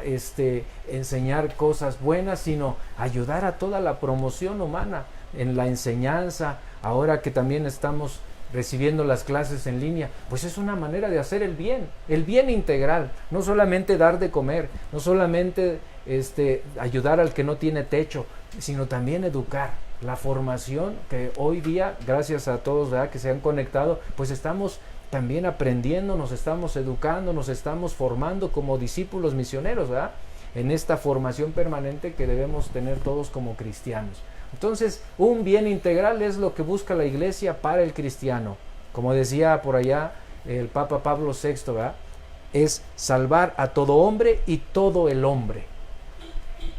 Speaker 2: Enseñar cosas buenas, sino ayudar a toda la promoción humana en la enseñanza. Ahora que también estamos recibiendo las clases en línea, pues es una manera de hacer el bien integral, no solamente dar de comer, no solamente ayudar al que no tiene techo, sino también educar. La formación que hoy día, gracias a todos, ¿verdad?, que se han conectado, pues estamos también aprendiendo, nos estamos educando, nos estamos formando como discípulos misioneros, ¿verdad?, en esta formación permanente que debemos tener todos como cristianos. Entonces, un bien integral es lo que busca la iglesia para el cristiano. Como decía por allá el Papa Pablo VI, ¿verdad?, es salvar a todo hombre y todo el hombre.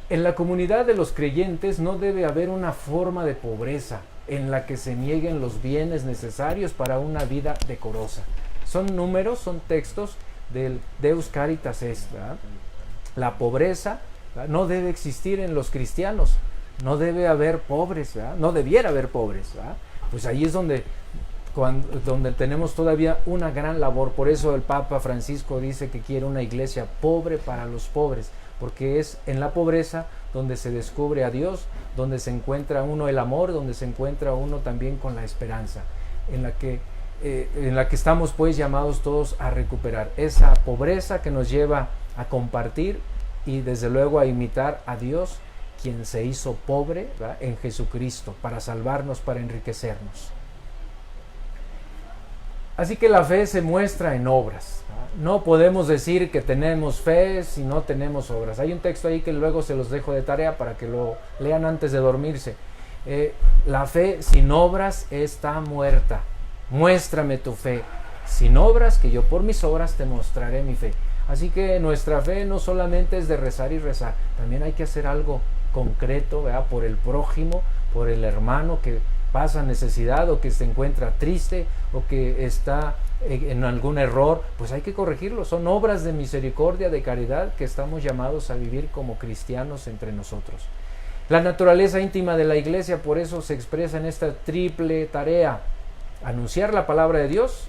Speaker 2: En la comunidad de los creyentes no debe haber una forma de pobreza en la que se nieguen los bienes necesarios para una vida decorosa. Son números, son textos del Deus Caritas Est, ¿verdad? La pobreza, ¿verdad?, no debe existir en los cristianos. No debe haber pobres, ¿verdad? No debiera haber pobres, ¿verdad? Pues ahí es donde tenemos todavía una gran labor. Por eso el Papa Francisco dice que quiere una iglesia pobre para los pobres, porque es en la pobreza donde se descubre a Dios, donde se encuentra uno el amor, donde se encuentra uno también con la esperanza, en la que estamos pues llamados todos a recuperar esa pobreza que nos lleva a compartir y desde luego a imitar a Dios, quien se hizo pobre, ¿verdad?, en Jesucristo, para salvarnos, para enriquecernos. Así que la fe se muestra en obras, ¿verdad? No podemos decir que tenemos fe si no tenemos obras. Hay un texto ahí que luego se los dejo de tarea para que lo lean antes de dormirse. La fe sin obras está muerta. Muéstrame tu fe. Sin obras, que yo por mis obras te mostraré mi fe. Así que nuestra fe no solamente es de rezar y rezar, también hay que hacer algo concreto, ¿verdad?, por el prójimo, por el hermano que pasa necesidad o que se encuentra triste o que está en algún error, pues hay que corregirlo. Son obras de misericordia, de caridad que estamos llamados a vivir como cristianos entre nosotros. La naturaleza íntima de la iglesia por eso se expresa en esta triple tarea: anunciar la palabra de Dios,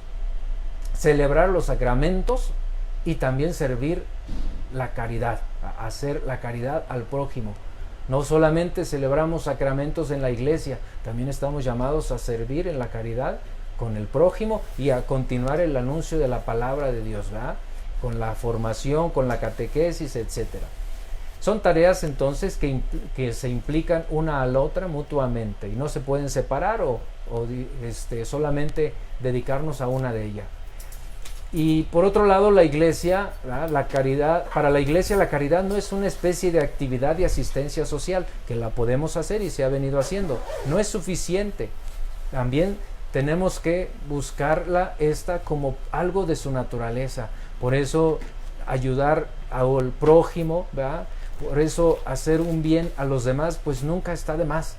Speaker 2: celebrar los sacramentos y también servir la caridad, hacer la caridad al prójimo. No solamente celebramos sacramentos en la iglesia, también estamos llamados a servir en la caridad con el prójimo y a continuar el anuncio de la palabra de Dios, ¿verdad? Con la formación, con la catequesis, etcétera. Son tareas entonces que se implican una a la otra mutuamente y no se pueden separar o solamente dedicarnos a una de ellas. Y por otro lado, la iglesia, ¿verdad? La caridad, para la iglesia la caridad no es una especie de actividad de asistencia social, que la podemos hacer y se ha venido haciendo. No es suficiente. También tenemos que buscarla como algo de su naturaleza. Por eso ayudar al prójimo, ¿verdad? Por eso hacer un bien a los demás, pues nunca está de más.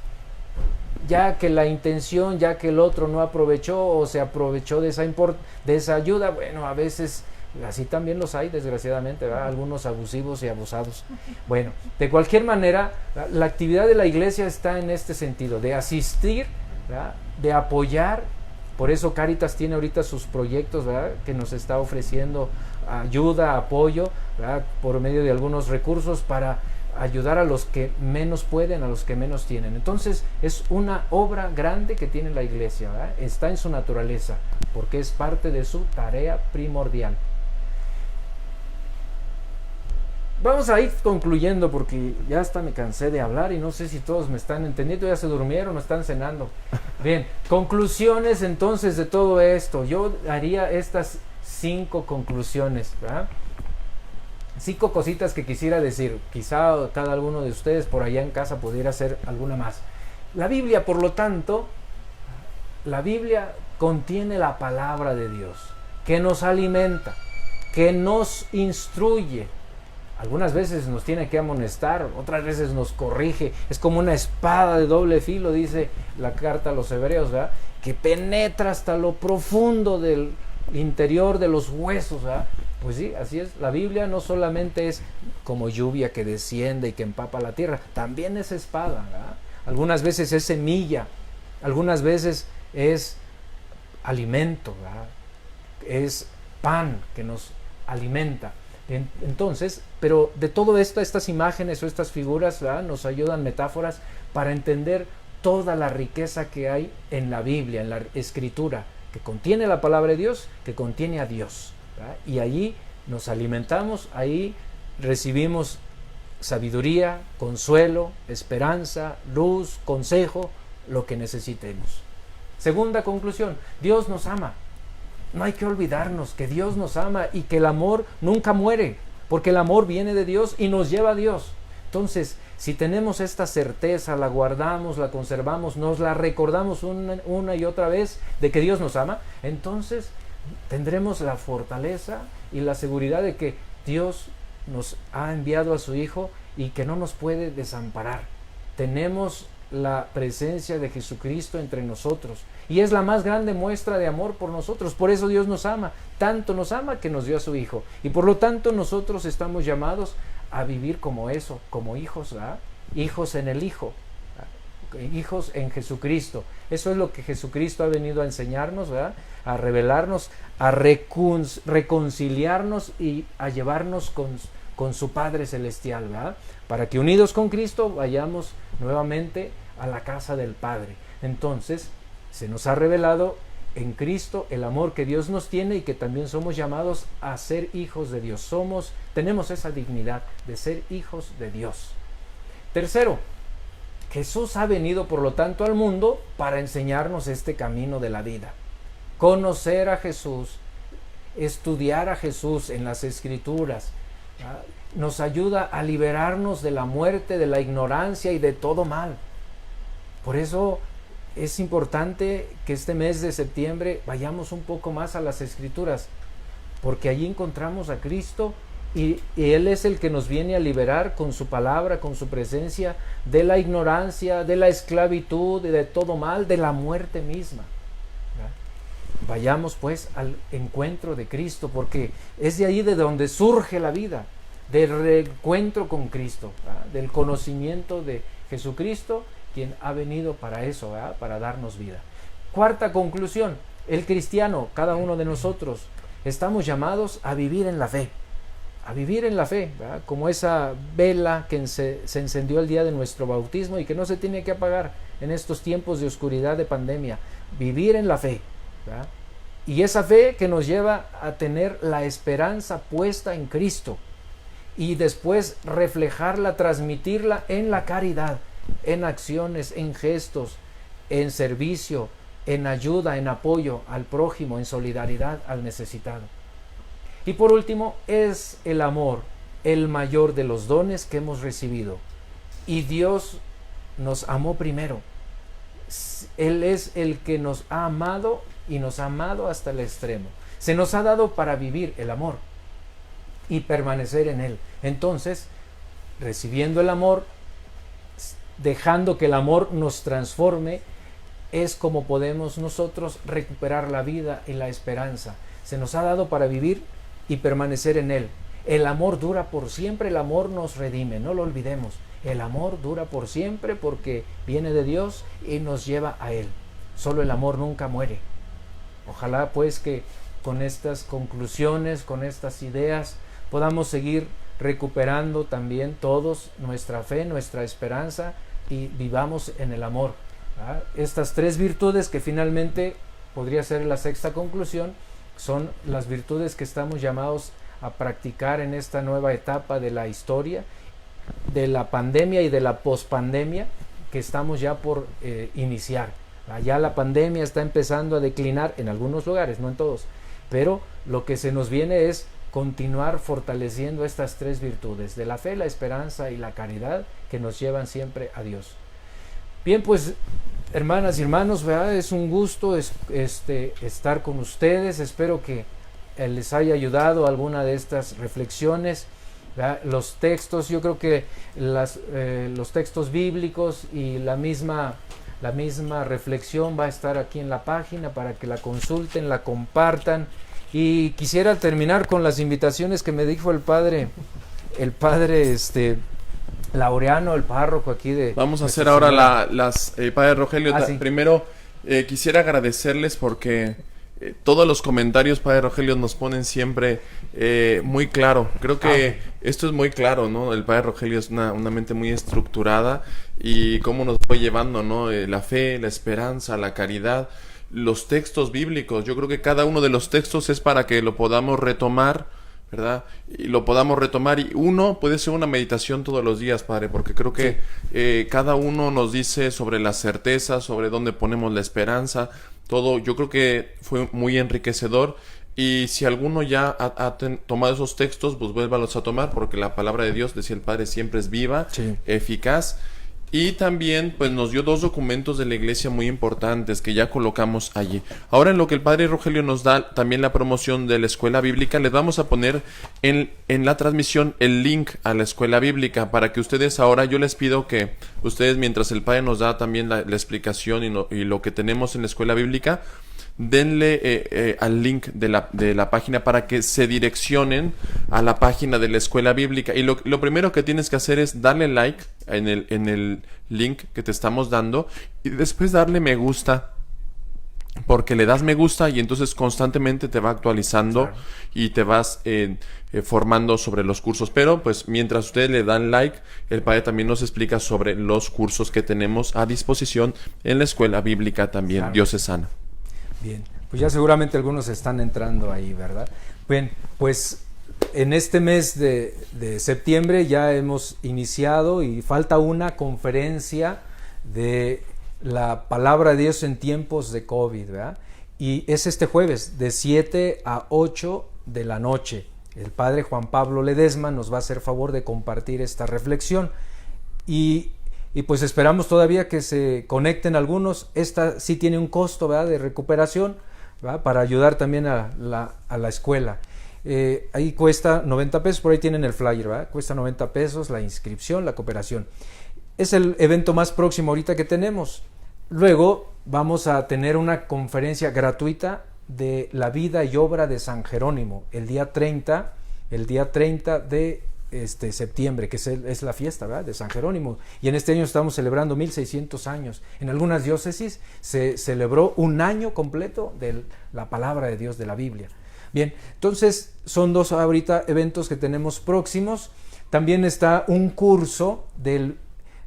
Speaker 2: Ya que la intención, ya que el otro no aprovechó o se aprovechó de esa ayuda, bueno, a veces así también los hay, desgraciadamente, ¿verdad? Algunos abusivos y abusados. Bueno, de cualquier manera, la actividad de la iglesia está en este sentido, de asistir, ¿verdad? De apoyar. Por eso Cáritas tiene ahorita sus proyectos, ¿verdad? Que nos está ofreciendo ayuda, apoyo, ¿verdad? Por medio de algunos recursos para ayudar a los que menos pueden, a los que menos tienen. Entonces es una obra grande que tiene la iglesia, ¿verdad? Está en su naturaleza, porque es parte de su tarea primordial. Vamos a ir concluyendo porque ya hasta me cansé de hablar y no sé si todos me están entendiendo, ya se durmieron o están cenando. Bien, conclusiones entonces de todo esto. Yo haría estas 5 conclusiones, ¿verdad? 5 cositas que quisiera decir. Quizá cada uno de ustedes por allá en casa pudiera hacer alguna más. La Biblia, por lo tanto, la Biblia contiene la palabra de Dios, que nos alimenta, que nos instruye. Algunas veces nos tiene que amonestar, otras veces nos corrige. Es como una espada de doble filo, dice la carta a los Hebreos, ¿verdad? Que penetra hasta lo profundo del interior de los huesos, ¿verdad? Pues sí, así es. La Biblia no solamente es como lluvia que desciende y que empapa la tierra, también es espada, ¿verdad? Algunas veces es semilla, algunas veces es alimento, ¿verdad? Es pan que nos alimenta. Entonces, pero de todo esto, estas imágenes o estas figuras, ¿verdad? Nos ayudan, metáforas, para entender toda la riqueza que hay en la Biblia, en la Escritura, que contiene la palabra de Dios, que contiene a Dios, ¿verdad? Y allí nos alimentamos, ahí recibimos sabiduría, consuelo, esperanza, luz, consejo, lo que necesitemos. Segunda conclusión, Dios nos ama. No hay que olvidarnos que Dios nos ama y que el amor nunca muere, porque el amor viene de Dios y nos lleva a Dios. Entonces, si tenemos esta certeza, la guardamos, la conservamos, nos la recordamos una y otra vez de que Dios nos ama, entonces tendremos la fortaleza y la seguridad de que Dios nos ha enviado a su Hijo y que no nos puede desamparar. Tenemos la presencia de Jesucristo entre nosotros y es la más grande muestra de amor por nosotros. Por eso Dios nos ama, tanto nos ama que nos dio a su Hijo, y por lo tanto nosotros estamos llamados a vivir como eso, como hijos, ¿verdad? Hijos en el Hijo, ¿verdad? Hijos en Jesucristo. Eso es lo que Jesucristo ha venido a enseñarnos, ¿verdad? A revelarnos, a reconciliarnos y a llevarnos con su Padre Celestial, ¿verdad? Para que unidos con Cristo vayamos nuevamente a la casa del Padre. Entonces, se nos ha revelado en Cristo el amor que Dios nos tiene y que también somos llamados a ser hijos de Dios. Tenemos esa dignidad de ser hijos de Dios. Tercero, Jesús ha venido por lo tanto al mundo para enseñarnos este camino de la vida. Conocer a Jesús, estudiar a Jesús en las Escrituras, ¿verdad? Nos ayuda a liberarnos de la muerte, de la ignorancia y de todo mal. Por eso es importante que este mes de septiembre vayamos un poco más a las Escrituras, porque allí encontramos a Cristo y Él es el que nos viene a liberar con su palabra, con su presencia, de la ignorancia, de la esclavitud, de todo mal, de la muerte misma. ¿Verdad? Vayamos pues al encuentro de Cristo, porque es de ahí de donde surge la vida, del reencuentro con Cristo, ¿verdad? Del conocimiento de Jesucristo, quien ha venido para eso, ¿verdad? Para darnos vida. Cuarta conclusión, el cristiano, cada uno de nosotros, estamos llamados a vivir en la fe. A vivir en la fe, ¿verdad? Como esa vela que se encendió el día de nuestro bautismo y que no se tiene que apagar en estos tiempos de oscuridad de pandemia. Vivir en la fe, ¿verdad? Y esa fe que nos lleva a tener la esperanza puesta en Cristo y después reflejarla, transmitirla en la caridad, en acciones, en gestos, en servicio, en ayuda, en apoyo al prójimo, en solidaridad al necesitado. Y por último, es el amor, el mayor de los dones que hemos recibido. Y Dios nos amó primero. Él es el que nos ha amado y nos ha amado hasta el extremo. Se nos ha dado para vivir el amor y permanecer en él. Entonces, recibiendo el amor, dejando que el amor nos transforme, es como podemos nosotros recuperar la vida y la esperanza. Se nos ha dado para vivir y permanecer en él. El amor dura por siempre, el amor nos redime, no lo olvidemos. El amor dura por siempre porque viene de Dios y nos lleva a él. Solo el amor nunca muere. Ojalá pues que con estas conclusiones, con estas ideas, podamos seguir recuperando también todos nuestra fe, nuestra esperanza y vivamos en el amor. ¿Ah? Estas tres virtudes que finalmente podría ser la sexta conclusión son las virtudes que estamos llamados a practicar en esta nueva etapa de la historia, de la pandemia y de la pospandemia que estamos ya por iniciar. Ya la pandemia está empezando a declinar en algunos lugares, no en todos, pero lo que se nos viene es continuar fortaleciendo estas tres virtudes de la fe, la esperanza y la caridad que nos llevan siempre a Dios. Bien, pues hermanas y hermanos, ¿verdad? Es un gusto estar con ustedes. Espero que les haya ayudado alguna de estas reflexiones, ¿verdad? Los textos, yo creo que los textos bíblicos y la misma reflexión va a estar aquí en la página para que la consulten, la compartan. Y quisiera terminar con las invitaciones que me dijo el padre Laureano, el párroco aquí de...
Speaker 1: Vamos a hacer ahora Padre Rogelio.
Speaker 2: Sí.
Speaker 1: Primero, quisiera agradecerles porque todos los comentarios, Padre Rogelio, nos ponen siempre muy claro. Creo que esto es muy claro, ¿no? El Padre Rogelio es una mente muy estructurada y cómo nos fue llevando, ¿no? La fe, la esperanza, la caridad, los textos bíblicos. Yo creo que cada uno de los textos es para que lo podamos retomar, ¿verdad? Y lo podamos retomar, y uno puede ser una meditación todos los días, Padre, porque creo que cada uno nos dice sobre la certeza, sobre dónde ponemos la esperanza, todo. Yo creo que fue muy enriquecedor, y si alguno ya ha tomado esos textos, pues vuélvalos a tomar, porque la palabra de Dios, decía el Padre, siempre es viva, eficaz. Y también pues nos dio 2 documentos de la iglesia muy importantes que ya colocamos allí. Ahora, en lo que el Padre Rogelio nos da también la promoción de la escuela bíblica, les vamos a poner en la transmisión el link a la escuela bíblica para que ustedes ahora, yo les pido que ustedes, mientras el Padre nos da también la explicación y lo que tenemos en la escuela bíblica, denle al link de la página para que se direccionen a la página de la escuela bíblica. Y lo primero que tienes que hacer es darle like en el link que te estamos dando, y después darle me gusta, porque le das me gusta y entonces constantemente te va actualizando, claro, y te vas formando sobre los cursos. Pero pues mientras ustedes le dan like, el Padre también nos explica sobre los cursos que tenemos a disposición en la escuela bíblica también, claro, diocesana.
Speaker 2: Bien, pues ya seguramente algunos están entrando ahí, ¿verdad? Bien, pues en este mes de septiembre ya hemos iniciado y falta una conferencia de la palabra de Dios en tiempos de COVID, ¿verdad? Y es este jueves de 7 a 8 de la noche. El Padre Juan Pablo Ledesma nos va a hacer favor de compartir esta reflexión. Y pues esperamos todavía que se conecten algunos. Esta sí tiene un costo, ¿verdad?, de recuperación, ¿verdad?, para ayudar también a la escuela. Ahí cuesta 90 pesos, por ahí tienen el flyer, ¿verdad? Cuesta 90 pesos la inscripción, la cooperación. Es el evento más próximo ahorita que tenemos. Luego vamos a tener una conferencia gratuita de la vida y obra de San Jerónimo, el día 30 de septiembre, que es la fiesta, ¿verdad?, de San Jerónimo. Y en este año estamos celebrando 1600 años. En algunas diócesis se celebró un año completo de la palabra de Dios, de la Biblia. Bien, entonces son dos ahorita eventos que tenemos próximos. También está un curso del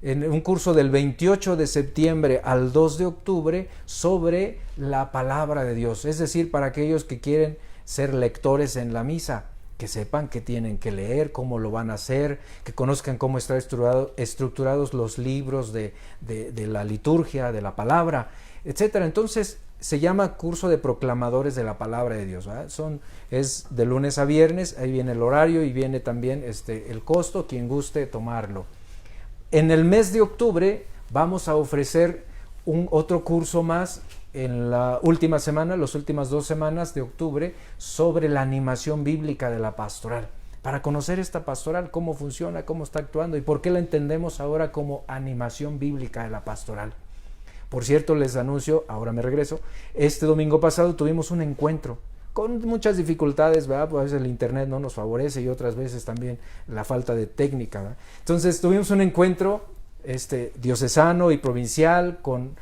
Speaker 2: 28 de septiembre al 2 de octubre sobre la palabra de Dios. Es decir, para aquellos que quieren ser lectores en la misa, que sepan que tienen que leer, cómo lo van a hacer, que conozcan cómo están estructurados los libros de la liturgia, de la palabra, etcétera. Entonces se llama curso de proclamadores de la palabra de Dios, ¿verdad? Es de lunes a viernes, ahí viene el horario y viene también el costo, quien guste tomarlo. En el mes de octubre vamos a ofrecer otro curso más en la última semana, las últimas 2 semanas de octubre, sobre la animación bíblica de la pastoral. Para conocer esta pastoral, cómo funciona, cómo está actuando y por qué la entendemos ahora como animación bíblica de la pastoral. Por cierto, les anuncio, ahora me regreso, este domingo pasado tuvimos un encuentro con muchas dificultades, ¿verdad? Pues a veces el internet no nos favorece y otras veces también la falta de técnica, ¿verdad? Entonces tuvimos un encuentro diocesano y provincial con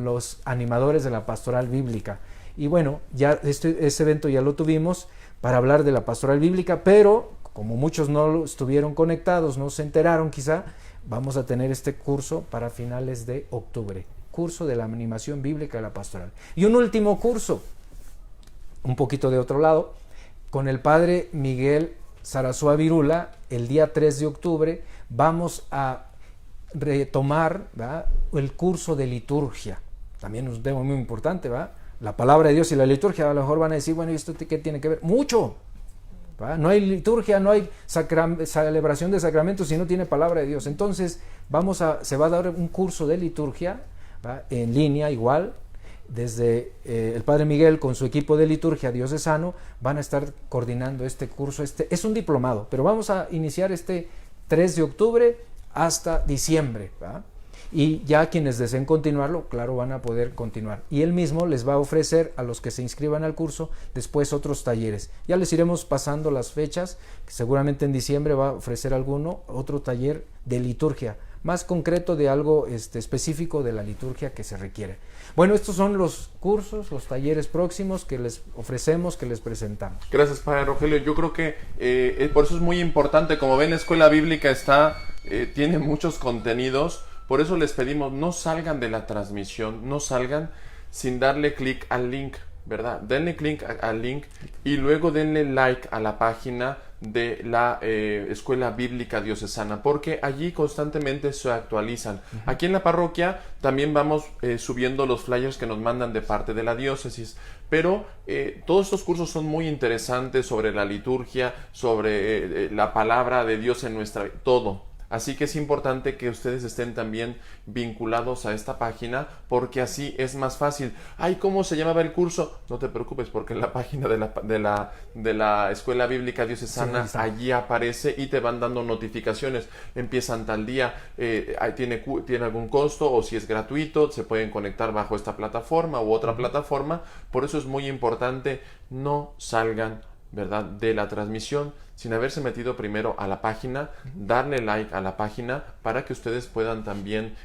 Speaker 2: los animadores de la pastoral bíblica. Y bueno, ya ese evento ya lo tuvimos para hablar de la pastoral bíblica, pero como muchos no estuvieron conectados, no se enteraron quizá, vamos a tener este curso para finales de octubre. Curso de la animación bíblica de la pastoral. Y un último curso, un poquito de otro lado, con el padre Miguel Sarasúa Virula, el día 3 de octubre, vamos a retomar, ¿verdad?, el curso de liturgia. También es un tema muy importante, ¿verdad? La palabra de Dios y la liturgia. A lo mejor van a decir, bueno, ¿y esto qué tiene que ver? Mucho, ¿verdad? No hay liturgia, no hay celebración de sacramentos si no tiene palabra de Dios. Entonces se va a dar un curso de liturgia, ¿verdad?, en línea igual. Desde el padre Miguel con su equipo de liturgia diocesano van a estar coordinando este curso. Es un diplomado, pero vamos a iniciar este 3 de octubre hasta diciembre, ¿verdad? Y ya quienes deseen continuarlo, claro, van a poder continuar. Y él mismo les va a ofrecer a los que se inscriban al curso después otros talleres. Ya les iremos pasando las fechas, que seguramente en diciembre va a ofrecer otro taller de liturgia, más concreto de algo específico de la liturgia que se requiere. Bueno, estos son los cursos, los talleres próximos que les ofrecemos, que les presentamos.
Speaker 1: Gracias, padre Rogelio. Yo creo que por eso es muy importante. Como ven, la escuela bíblica tiene muchos contenidos. Por eso les pedimos, no salgan de la transmisión, no salgan sin darle clic al link, ¿verdad? Denle clic al link y luego denle like a la página de la Escuela Bíblica Diocesana, porque allí constantemente se actualizan. Aquí en la parroquia también vamos subiendo los flyers que nos mandan de parte de la diócesis, pero todos estos cursos son muy interesantes sobre la liturgia, sobre la palabra de Dios en todo. Así que es importante que ustedes estén también vinculados a esta página, porque así es más fácil. Ay, ¿cómo se llamaba el curso? No te preocupes, porque en la página de la Escuela Bíblica Diocesana, sí, allí aparece y te van dando notificaciones. Empiezan tal día, tiene algún costo, o si es gratuito, se pueden conectar bajo esta plataforma u otra plataforma. Por eso es muy importante, no salgan, ¿verdad?, de la transmisión sin haberse metido primero a la página, darle like a la página para que ustedes puedan también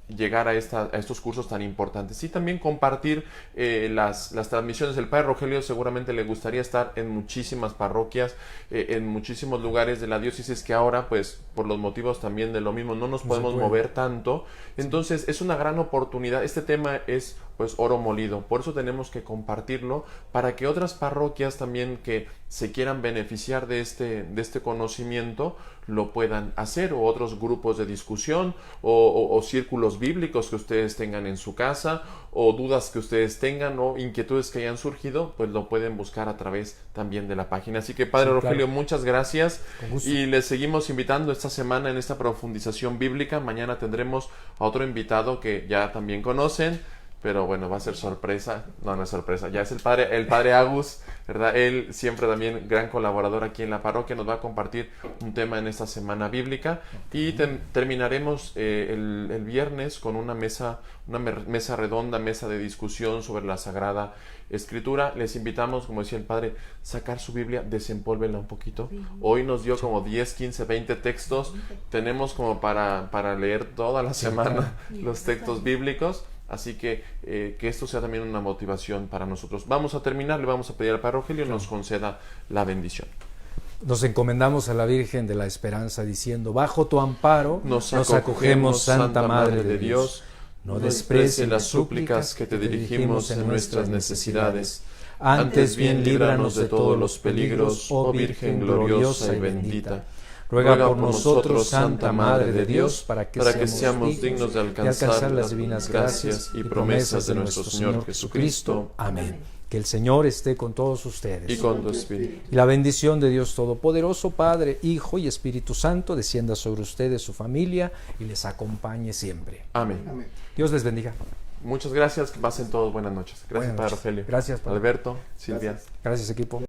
Speaker 1: llegar a estos cursos tan importantes, y también compartir las transmisiones. El padre Rogelio seguramente le gustaría estar en muchísimas parroquias, en muchísimos lugares de la diócesis, que ahora, pues por los motivos también de lo mismo, no nos podemos mover tanto. Entonces es una gran oportunidad. Este tema es pues oro molido, por eso tenemos que compartirlo para que otras parroquias también que se quieran beneficiar de este conocimiento lo puedan hacer, o otros grupos de discusión, o círculos bíblicos que ustedes tengan en su casa, o dudas que ustedes tengan, o inquietudes que hayan surgido, pues lo pueden buscar a través también de la página. Así que padre Rogelio, claro, muchas gracias, y les seguimos invitando esta semana en esta profundización bíblica. Mañana tendremos a otro invitado que ya también conocen, pero bueno, va a ser sorpresa. No, no es sorpresa, ya es el padre Agus, ¿verdad? Él siempre también gran colaborador aquí en la parroquia, nos va a compartir un tema en esta semana bíblica y terminaremos el viernes con una mesa redonda, mesa de discusión sobre la Sagrada Escritura. Les invitamos, como decía el padre, sacar su Biblia, desempólvela un poquito. Hoy nos dio como 10, 15, 20 textos. Tenemos como para leer toda la semana los textos bíblicos. Así que esto sea también una motivación para nosotros. Vamos a terminar, le vamos a pedir al Padre Rogelio nos conceda la bendición.
Speaker 2: Nos encomendamos a la Virgen de la Esperanza diciendo: bajo tu amparo
Speaker 1: nos acogemos, Santa Madre de Dios. No desprecies las súplicas que te dirigimos en nuestras necesidades. Antes bien, líbranos de todos los peligros, oh Virgen gloriosa y bendita. Ruega por nosotros, Santa Madre de Dios, para que seamos dignos de alcanzar las divinas gracias y promesas de nuestro Señor Jesucristo.
Speaker 2: Amén. Que el Señor esté con todos ustedes.
Speaker 1: Y con tu espíritu.
Speaker 2: Y la bendición de Dios Todopoderoso, Padre, Hijo y Espíritu Santo, descienda sobre ustedes, su familia, y les acompañe siempre.
Speaker 1: Amén.
Speaker 2: Dios les bendiga.
Speaker 1: Muchas gracias, que pasen todos buenas noches. Gracias, Padre Rogelio.
Speaker 2: Gracias, Padre.
Speaker 1: Alberto, Silvia.
Speaker 2: Gracias, equipo.